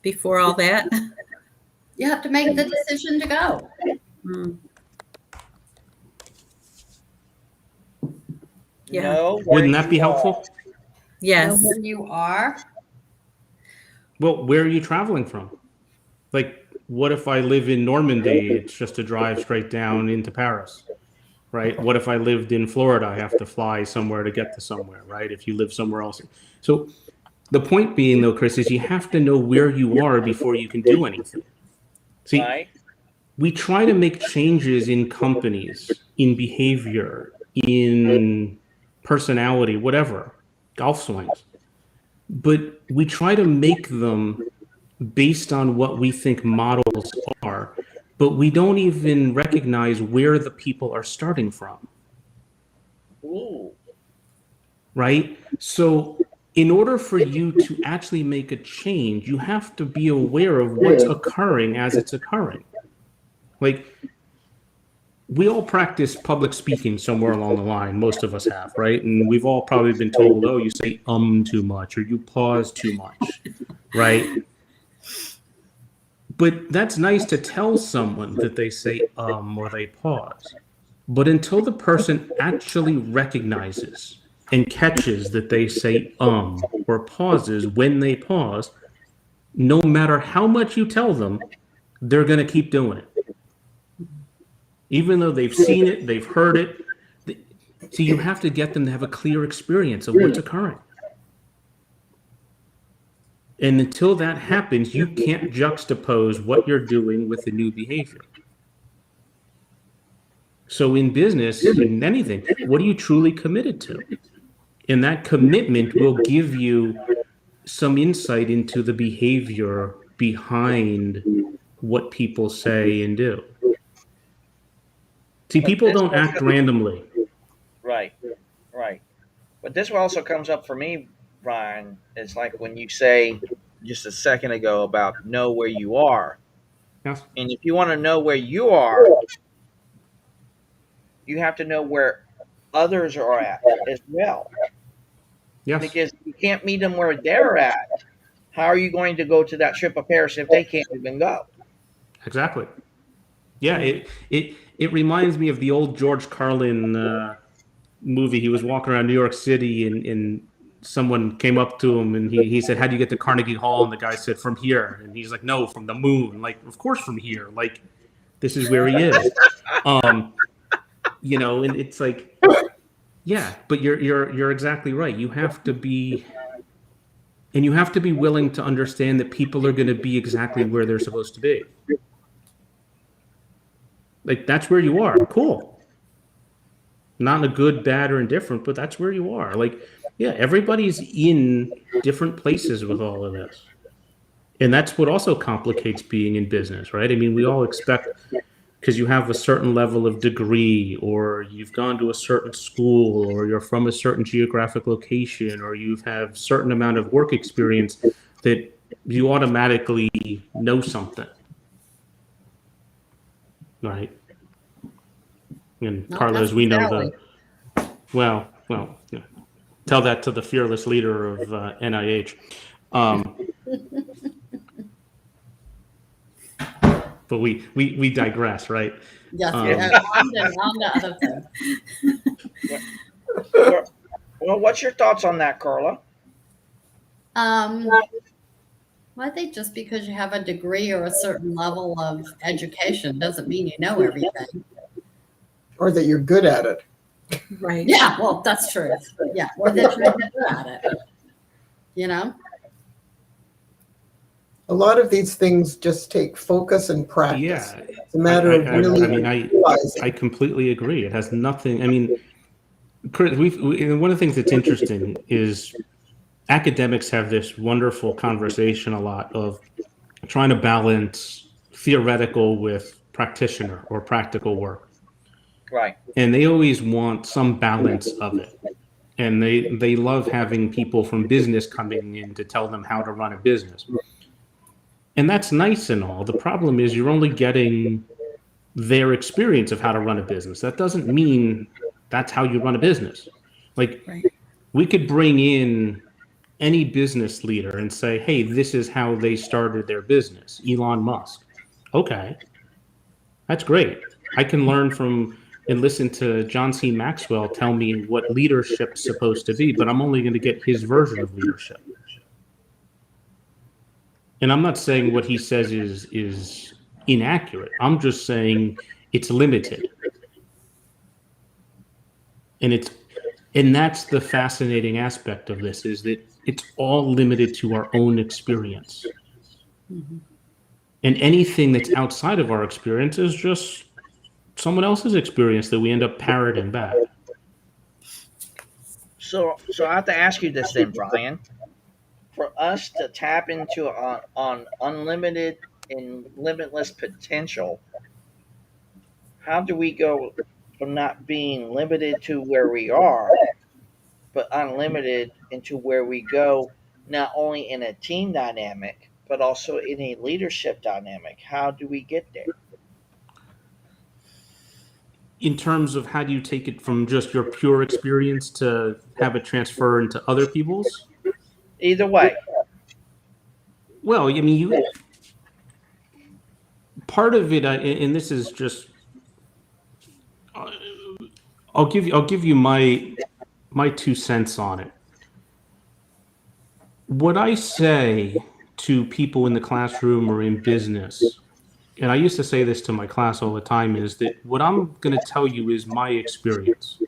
Before all that. You have to make the decision to go. Mm. Yeah. No. Wouldn't that be helpful? Yes. Know where you are. Well, where are you traveling from? Like, what if I live in Normandy? It's just a drive straight down into Paris, right? What if I lived in Florida? I have to fly somewhere to get to somewhere, right? If you live somewhere else. So the point being, though, Chris, is you have to know where you are before you can do anything. See, Right. we try to make changes in companies, in behavior, in personality, whatever, golf swings. But we try to make them based on what we think models are, but we don't even recognize where the people are starting from. Ooh. Right? So in order for you to actually make a change, you have to be aware of what's occurring as it's occurring. Like, we all practice public speaking somewhere along the line. Most of us have, right? And we've all probably been told, oh, you say too much, or you pause too much, right? But that's nice to tell someone that they say or they pause. But until the person actually recognizes and catches that they say or pauses when they pause, no matter how much you tell them, they're going to keep doing it. Even though they've seen it, they've heard it. So you have to get them to have a clear experience of what's occurring. And until that happens, you can't juxtapose what you're doing with the new behavior. So in business, in anything, what are you truly committed to? And that commitment will give you some insight into the behavior behind what people say and do. See, people don't act randomly. Right. Right. But this also comes up for me, Ryan. It's like when you say just a second ago about know where you are. Yes. And if you want to know where you are, you have to know where others are at as well. Yes. Because you can't meet them where they're at. How are you going to go to that trip of Paris if they can't even go? Exactly. Yeah, it reminds me of the old George Carlin movie. He was walking around New York City, and someone came up to him, and he said, "How do you get to Carnegie Hall?" And the guy said, "From here." And he's like, "No, from the moon." Like, of course, from here. Like, this is where he is. And it's like, yeah, but you're exactly right. You have to be willing to understand that people are going to be exactly where they're supposed to be. Like, that's where you are. Cool. Not in a good, bad, or indifferent, but that's where you are. Like, yeah, everybody's in different places with all of this. And that's what also complicates being in business, right? I mean, we all expect, because you have a certain level of degree, or you've gone to a certain school, or you're from a certain geographic location, or you have certain amount of work experience, that you automatically know something. Right. And Not Carlos, we know necessarily. well, yeah. Tell that to the fearless leader of NIH. But we digress, right? Yes, Um, we have on to other things. Well, what's your thoughts on that, Carla? Well, I think just because you have a degree or a certain level of education doesn't mean you know everything. Or that you're good at it. Right. Yeah, well, that's true. Yeah, or that you're good at it. You know? A lot of these things just take focus and practice. yeah, It's a matter of really realizing. I completely agree. It has nothing. I mean, Chris, one of the things that's interesting is academics have this wonderful conversation a lot of trying to balance theoretical with practitioner or practical work. Right. And they always want some balance of it. And they love having people from business coming in to tell them how to run a business. And that's nice and all. The problem is you're only getting their experience of how to run a business. That doesn't mean that's how you run a business. Like, Right. we could bring in any business leader and say, hey, this is how they started their business, Elon Musk. Okay, that's great. I can learn from and listen to John C. Maxwell tell me what leadership's supposed to be, but I'm only going to get his version of leadership. And I'm not saying what he says is inaccurate. I'm just saying it's limited. And that's the fascinating aspect of this, is that it's all limited to our own experience. Mm-hmm. And anything that's outside of our experience is just someone else's experience that we end up parroting back. So I have to ask you this then, Brian. For us to tap into on unlimited and limitless potential, how do we go from not being limited to where we are, but unlimited into where we go, not only in a team dynamic, but also in a leadership dynamic? How do we get there? In terms of how do you take it from just your pure experience to have it transfer into other people's? Either way. Well, I mean, part of it, and this is just, I'll give you my 2 cents on it. What I say to people in the classroom or in business, and I used to say this to my class all the time, is that what I'm going to tell you is my experience.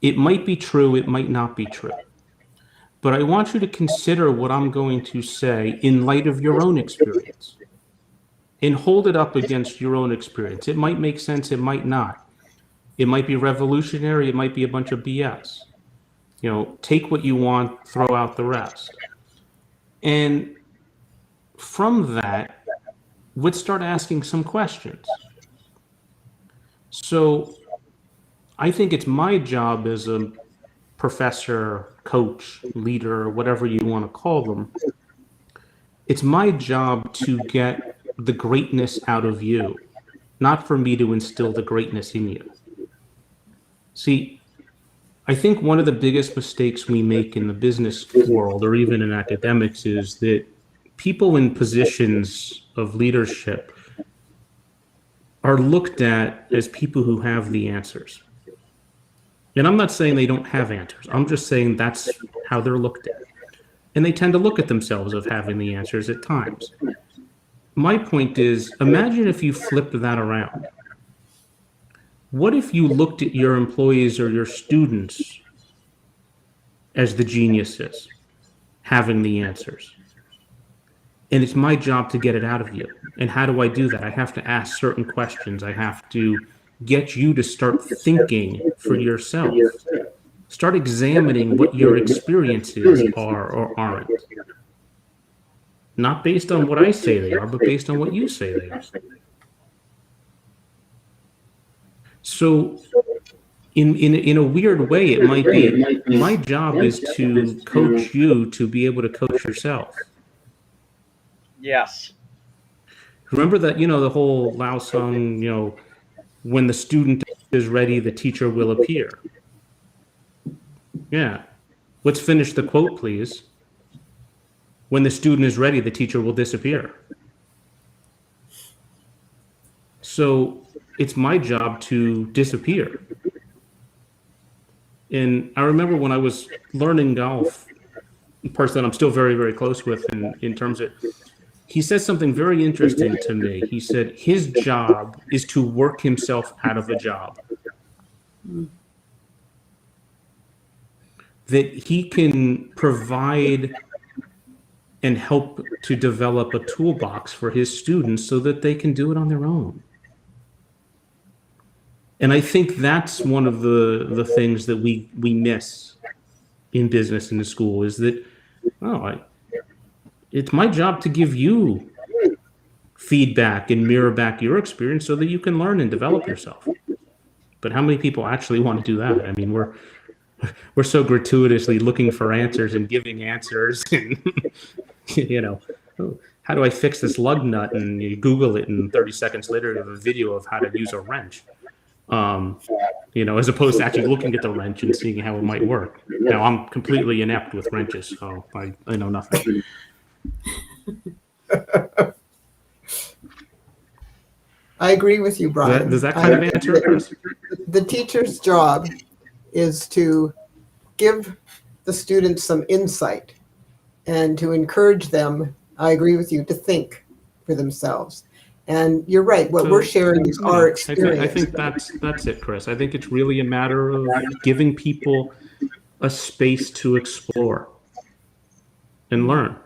It might be true, it might not be true. But I want you to consider what I'm going to say in light of your own experience, and hold it up against your own experience. It might make sense, it might not. It might be revolutionary, it might be a bunch of BS. Take what you want, throw out the rest. And from that, let's start asking some questions. So I think it's my job as a professor, coach, leader, whatever you want to call them, it's my job to get the greatness out of you, not for me to instill the greatness in you. See, I think one of the biggest mistakes we make in the business world, or even in academics, is that people in positions of leadership are looked at as people who have the answers. And I'm not saying they don't have answers. I'm just saying that's how they're looked at. And they tend to look at themselves of having the answers at times. My point is, imagine if you flipped that around. What if you looked at your employees or your students as the geniuses, having the answers? And it's my job to get it out of you. And how do I do that? I have to ask certain questions. I have to get you to start thinking for yourself. Start examining what your experiences are or aren't. Not based on what I say they are, but based on what you say they are. So in a weird way, it might be my job is to coach you to be able to coach yourself. Yes. Remember that, the whole Lao song, when the student is ready, the teacher will appear. Yeah. Let's finish the quote, please. When the student is ready, the teacher will disappear. So it's my job to disappear. And I remember when I was learning golf, a person that I'm still very, very close with in terms of, he said something very interesting to me. He said his job is to work himself out of a job. That he can provide and help to develop a toolbox for his students so that they can do it on their own. And I think that's one of the things that we miss in business and in school is that, it's my job to give you feedback and mirror back your experience so that you can learn and develop yourself. But how many people actually want to do that? I mean, we're so gratuitously looking for answers and giving answers and, how do I fix this lug nut? And you Google it and 30 seconds later you have a video of how to use a wrench. As opposed to actually looking at the wrench and seeing how it might work. Now, I'm completely inept with wrenches, so I know nothing. I agree with you, Brian. Does that kind of answer it, Chris? The teacher's job is to give the students some insight and to encourage them, I agree with you, to think for themselves. And you're right, what we're sharing is our experience. I think that's it, Chris. I think it's really a matter of giving people a space to explore and learn.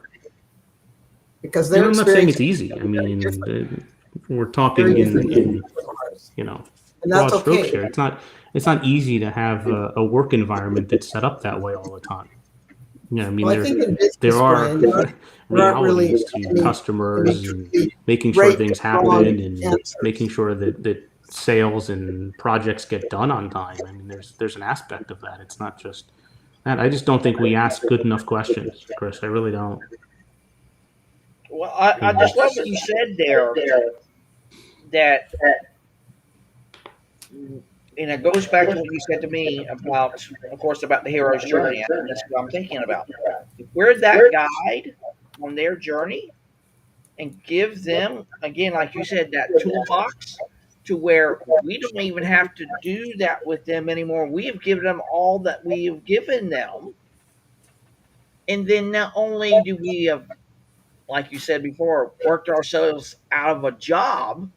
Because I'm not saying it's easy. I mean, we're talking in broad strokes here. It's not easy to have a work environment that's set up that way all the time. I mean, there are realities to customers and making sure things happen and making sure that sales and projects get done on time. I mean, there's an aspect of that. It's not just that. I just don't think we ask good enough questions, Chris. I really don't. Well, I just love what you said there. That and it goes back to what you said to me about, of course, about the hero's journey. And that's what I'm thinking about. If we're that guide on their journey and give them, again, like you said, that toolbox to where we don't even have to do that with them anymore. We have given them all that we have given them. And then not only do we have, like you said before, worked ourselves out of a job,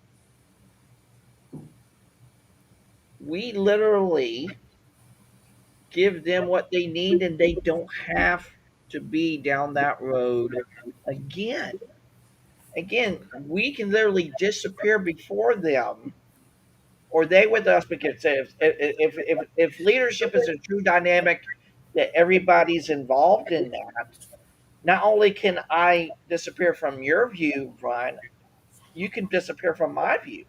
we literally give them what they need and they don't have to be down that road again. Again, we can literally disappear before them or they with us, because if leadership is a true dynamic that everybody's involved in that, not only can I disappear from your view, Brian, you can disappear from my view.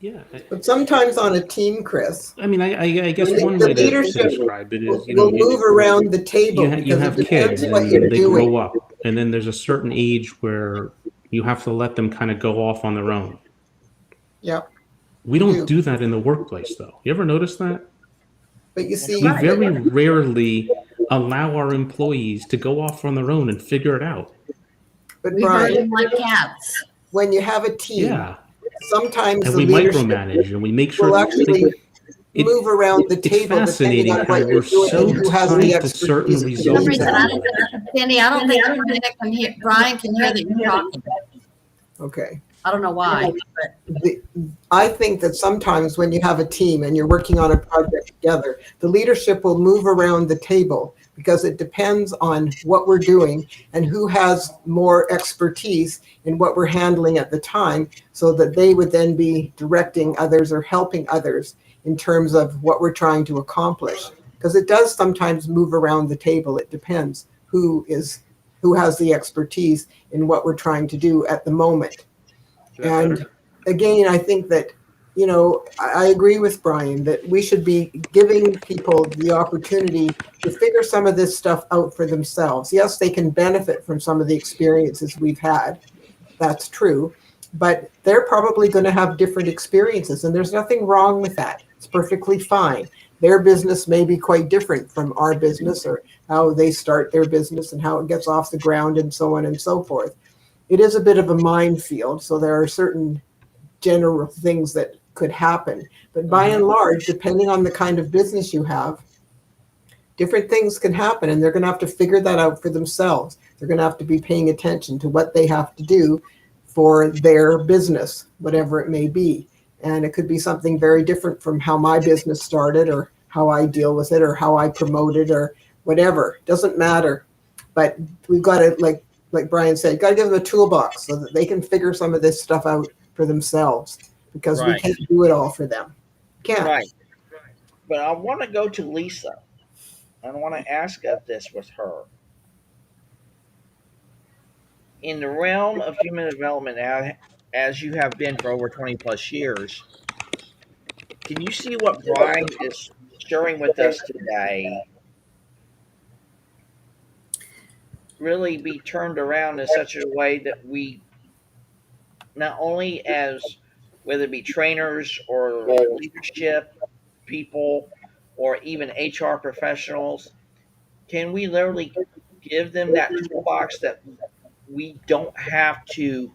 Yeah. But sometimes on a team, Chris. I mean, I guess one way to describe it is, we'll move around the table. You have kids and they grow up, and then there's a certain age where you have to let them kind of go off on their own. Yeah. We don't do that in the workplace, though. You ever notice that? But you see, we very rarely allow our employees to go off on their own and figure it out. But we Brian, herd them like cats. when you have a team, Yeah. sometimes And the we leadership micromanage and we make sure will like, actually move around the it's table depending fascinating on how what we're you're doing so and who has the tied to certain expertise to For some do results reason, that. I don't think, Sandy, I don't think Brian can hear that you're talking. Okay. I don't know why, but I think that sometimes when you have a team and you're working on a project together, the leadership will move around the table because it depends on what we're doing and who has more expertise in what we're handling at the time, so that they would then be directing others or helping others in terms of what we're trying to accomplish. Because it does sometimes move around the table. It depends who has the expertise in what we're trying to do at the moment. Is that And better? again, I think that, I agree with Brian that we should be giving people the opportunity to figure some of this stuff out for themselves. Yes, they can benefit from some of the experiences we've had. That's true. But they're probably going to have different experiences, and there's nothing wrong with that. It's perfectly fine. Their business may be quite different from our business, or how they start their business and how it gets off the ground and so on and so forth. It is a bit of a minefield, so there are certain general things that could happen. But by and large, depending on the kind of business you have, different things can happen, and they're going to have to figure that out for themselves. They're going to have to be paying attention to what they have to do for their business, whatever it may be. And it could be something very different from how my business started, or how I deal with it, or how I promote it, or whatever. Doesn't matter. But we've got to, like Brian said, got to give them a toolbox so that they can figure some of this stuff out for themselves, because we Right. can't do it all for them. Can't. Right. But I want to go to Lisa. I want to ask of this with her. In the realm of human development, as you have been for over 20 plus years, can you see what Brian is sharing with us today really be turned around in such a way that we, not only as whether it be trainers or leadership people or even HR professionals, can we literally give them that toolbox that we don't have to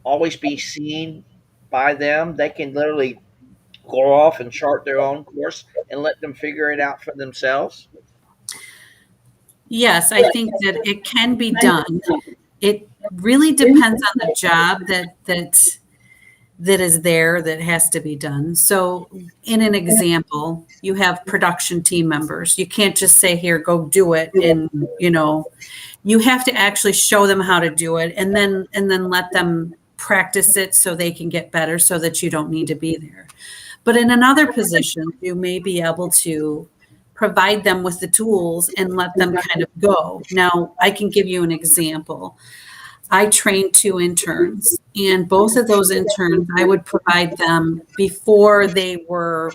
always be seen by them? They can literally go off and chart their own course and let them figure it out for themselves. Yes, I think that it can be done. It really depends on the job that is there that has to be done. So in an example, you have production team members. You can't just say, here, go do it. And, you have to actually show them how to do it, and then let them practice it so they can get better, so that you don't need to be there. But in another position, you may be able to provide them with the tools and let them kind of go. Now, I can give you an example. I trained 2 interns, and both of those interns, I would provide them before they were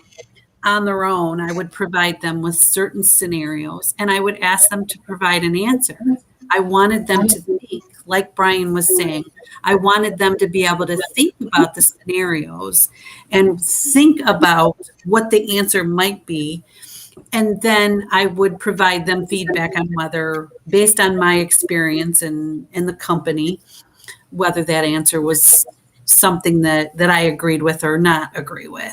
on their own. I would provide them with certain scenarios, and I would ask them to provide an answer. I wanted them to think, like Brian was saying, I wanted them to be able to think about the scenarios and think about what the answer might be. And then I would provide them feedback on whether, based on my experience in the company, whether that answer was something that I agreed with or not agree with.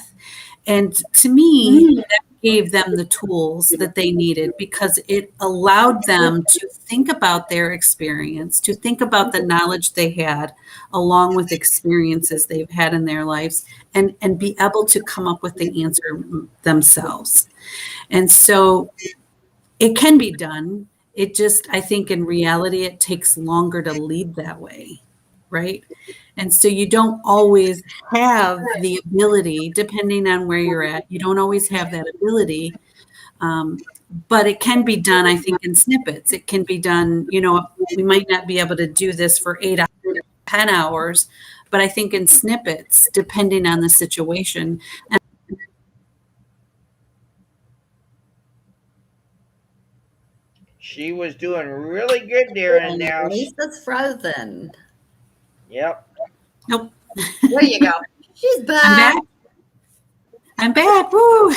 And to me, that gave them the tools that they needed, because it allowed them to think about their experience, to think about the knowledge they had, along with experiences they've had in their lives, and be able to come up with the answer themselves. And so it can be done. It just, I think in reality, it takes longer to lead that way, right? And so you don't always have the ability, depending on where you're at, you don't always have that ability. But it can be done, I think, in snippets. It can be done, we might not be able to do this for 8 hours, 10 hours, but I think in snippets, depending on the situation. She was doing really good there, and now, Lisa's frozen. yep. Nope. There you go. She's I'm back. back. I'm back. Woo.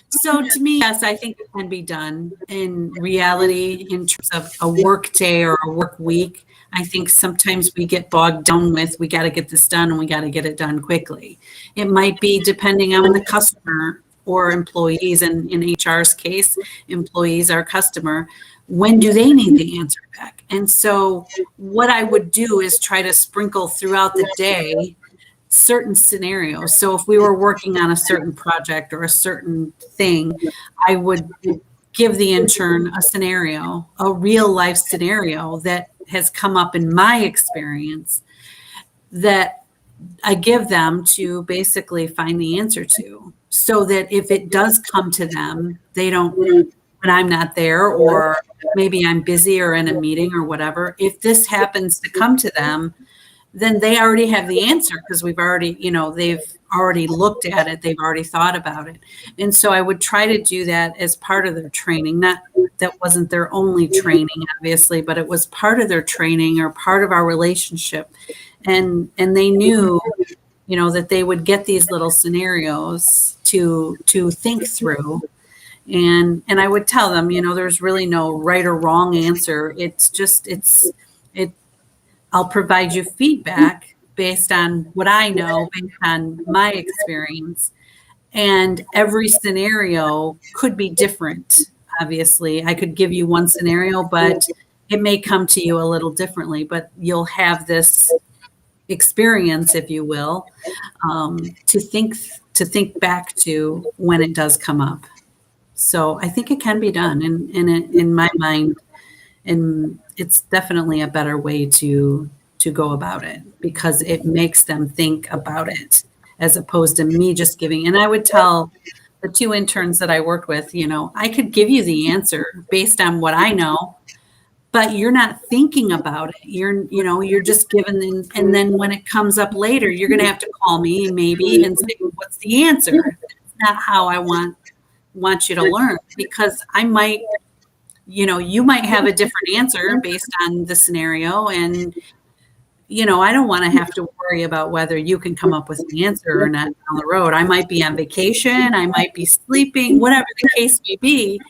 So to me, yes, I think it can be done in reality in terms of a work day or a work week. I think sometimes we get bogged down with, we got to get this done and we got to get it done quickly. It might be depending on the customer or employees, and in HR's case, employees are customer. When do they need the answer back? And so what I would do is try to sprinkle throughout the day certain scenarios. So if we were working on a certain project or a certain thing, I would give the intern a scenario, a real life scenario that has come up in my experience that I give them to basically find the answer to, so that if it does come to them, they don't, when I'm not there, or maybe I'm busy or in a meeting or whatever, if this happens to come to them, then they already have the answer because we've already, they've already looked at it. They've already thought about it. And so I would try to do that as part of their training. Not that wasn't their only training, obviously, but it was part of their training or part of our relationship. And they knew, that they would get these little scenarios to think through. And I would tell them, there's really no right or wrong answer. It's just, I'll provide you feedback based on what I know, based on my experience. And every scenario could be different. Obviously, I could give you one scenario, but it may come to you a little differently, but you'll have this experience, if you will, to think back to when it does come up. So I think it can be done in my mind. And it's definitely a better way to go about it because it makes them think about it as opposed to me just giving. And I would tell the 2 interns that I worked with, I could give you the answer based on what I know, but you're not thinking about it. You're just given, and then when it comes up later, you're going to have to call me maybe and say, what's the answer? That's not how I want you to learn, because I might, you might have a different answer based on the scenario. And, I don't want to have to worry about whether you can come up with an answer or not down the road. I might be on vacation. I might be sleeping, whatever the case may be.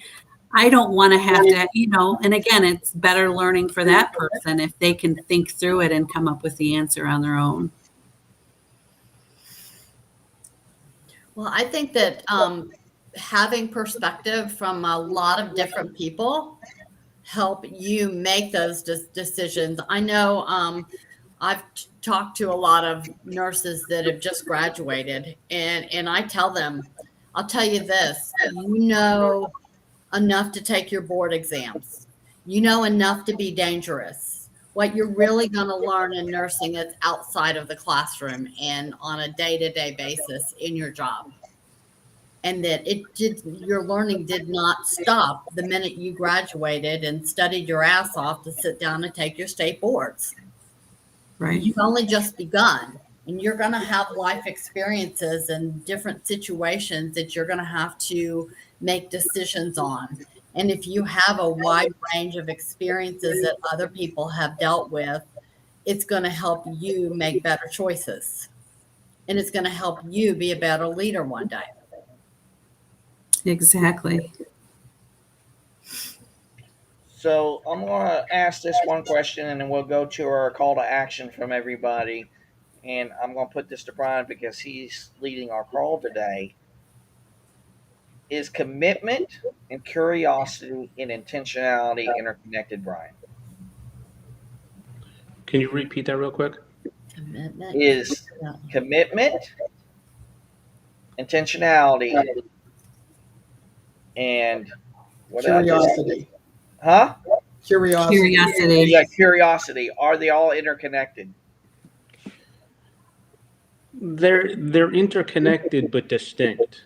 I don't want to have to, and again, it's better learning for that person if they can think through it and come up with the answer on their own. Well, I think that having perspective from a lot of different people help you make those decisions. I know I've talked to a lot of nurses that have just graduated, and I tell them, I'll tell you this, enough to take your board exams. Enough to be dangerous. What you're really going to learn in nursing is outside of the classroom and on a day-to-day basis in your job. And that your learning did not stop the minute you graduated and studied your ass off to sit down and take your state boards. Right. You've only just begun, and you're going to have life experiences and different situations that you're going to have to make decisions on. And if you have a wide range of experiences that other people have dealt with, it's going to help you make better choices. And it's going to help you be a better leader one day. Exactly. So I'm going to ask this one question, and then we'll go to our call to action from everybody. And I'm going to put this to Brian because he's leading our call today. Is commitment and curiosity and intentionality interconnected, Brian? Can you repeat that real quick? Commitment. Is commitment, intentionality, and what Curiosity. Huh? Curiosity. Yeah, curiosity. Are they all interconnected? They're interconnected but distinct.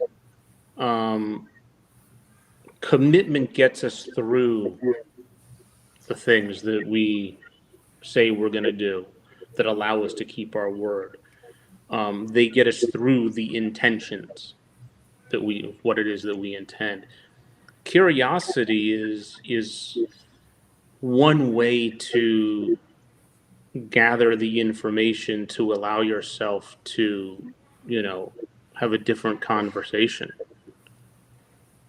Commitment gets us through the things that we say we're going to do that allow us to keep our word. They get us through the intentions what it is that we intend. Curiosity is one way to gather the information to allow yourself to, have a different conversation.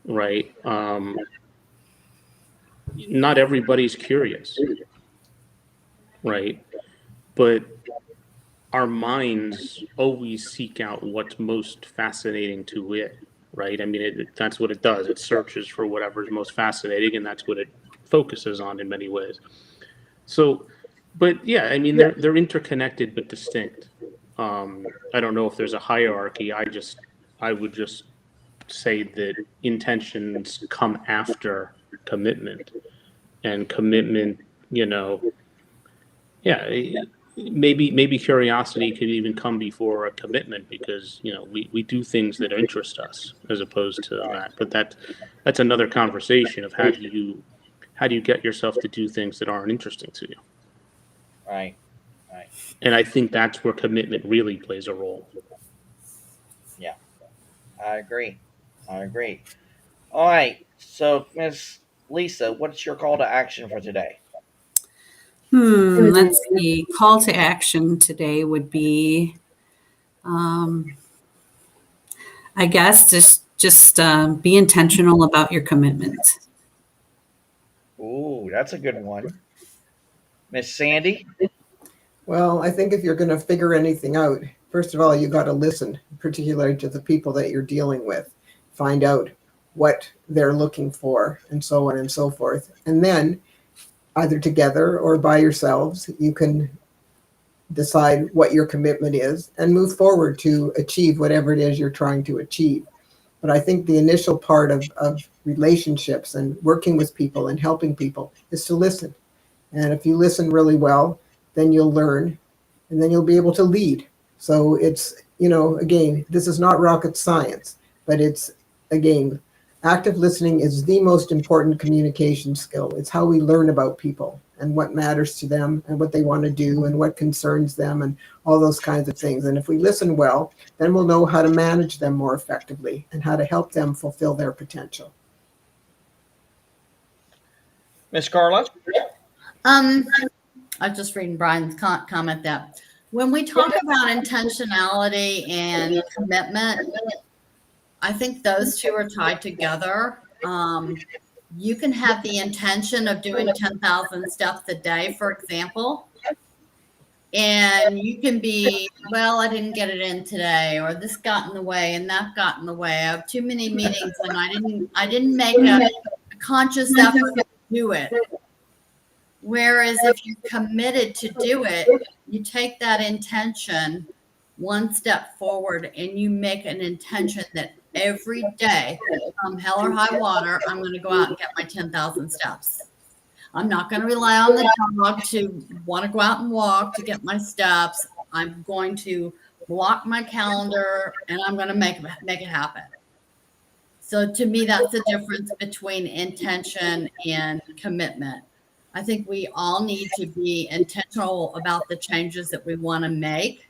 right? Not everybody's curious, right? But our minds always seek out what's most fascinating to it, right? I mean, that's what it does. It searches for whatever's most fascinating, and that's what it focuses on in many ways. So, but yeah, I mean, they're interconnected but distinct. I don't know if there's a hierarchy. I would just say that intentions come after commitment, and commitment, you know, yeah, maybe curiosity could even come before a commitment because we do things that interest us as opposed to that. But that's another conversation of how do you get yourself to do things that aren't interesting to you. Right. Right. And I think that's where commitment really plays a role. Yeah. I agree. I agree. All right. So, Miss Lisa, what's your call to action for today? Let's see. Call to action today would be, um, I guess, just be intentional about your commitment. Ooh, that's a good one. Miss Sandy? Well, I think if you're going to figure anything out, first of all, you got to listen, particularly to the people that you're dealing with. Find out what they're looking for, and so on and so forth. And then, either together or by yourselves, you can decide what your commitment is and move forward to achieve whatever it is you're trying to achieve. But I think the initial part of relationships and working with people and helping people is to listen. And if you listen really well, then you'll learn and then you'll be able to lead. So it's, again, this is not rocket science, but it's, again, active listening is the most important communication skill. It's how we learn about people and what matters to them and what they want to do and what concerns them and all those kinds of things. And if we listen well, then we'll know how to manage them more effectively and how to help them fulfill their potential. Miss Carla? I was just reading Brian's comment that when we talk about intentionality and commitment, I think those two are tied together. You can have the intention of doing 10,000 steps a day, for example, and you can be, well, I didn't get it in today, or this got in the way and that got in the way. I have too many meetings and I didn't make a conscious effort to do it. Whereas if you're committed to do it, you take that intention one step forward and you make an intention that every day, hell or high water, I'm going to go out and get my 10,000 steps. I'm not going to rely on the dog to want to go out and walk to get my steps. I'm going to block my calendar and I'm going to make it happen. So to me, that's the difference between intention and commitment. I think we all need to be intentional about the changes that we want to make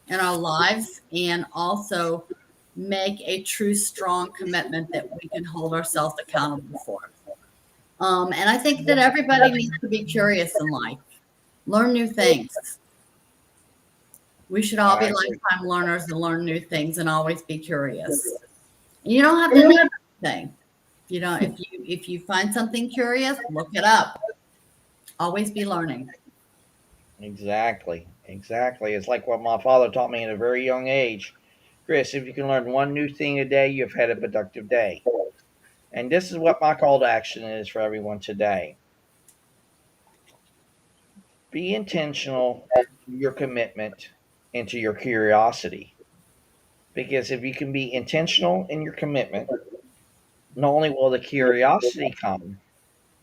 in our lives and also make a true, strong commitment that we can hold ourselves accountable for. And I think that everybody needs to be curious in life, learn new things. We should all be lifetime learners and learn new things and always be curious. And you don't have to know anything. If you find something curious, look it up. Always be learning. Exactly. Exactly. It's like what my father taught me at a very young age. Chris, if you can learn one new thing a day, you've had a productive day. And this is what my call to action is for everyone today. Be intentional to your commitment and to your curiosity. Because if you can be intentional in your commitment, not only will the curiosity come,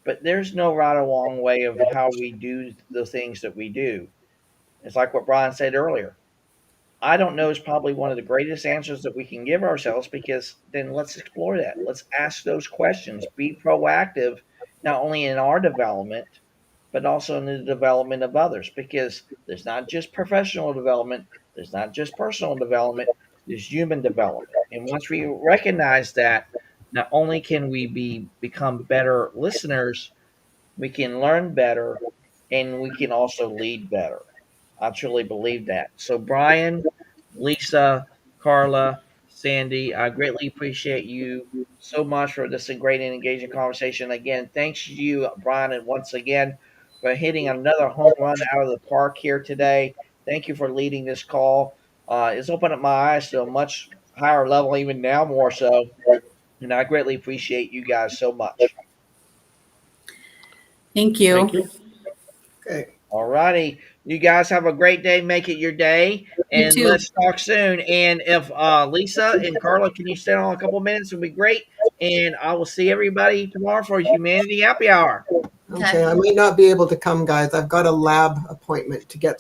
but there's no right or wrong way of how we do the things that we do. It's like what Brian said earlier. I don't know is probably one of the greatest answers that we can give ourselves because then let's explore that. Let's ask those questions. Be proactive, not only in our development, but also in the development of others because there's not just professional development, there's not just personal development, there's human development. And once we recognize that, not only can we become better listeners, we can learn better and we can also lead better. I truly believe that. So, Brian, Lisa, Carla, Sandy. I greatly appreciate you so much for this great and engaging conversation. Again, thanks to you, Brian, and once again for hitting another home run out of the park here today. Thank you for leading this call. It's opened up my eyes to a much higher level, even now more so. And I greatly appreciate you guys so much. Thank you. Thank you. Okay. All righty. You guys have a great day. Make it your day. You And too. let's talk soon. And if Lisa and Carla, can you stay on a couple of minutes? It'll be great. And I will see everybody tomorrow for Humanity Happy Hour. Okay, I might not be able to come, guys. I've got a lab appointment to get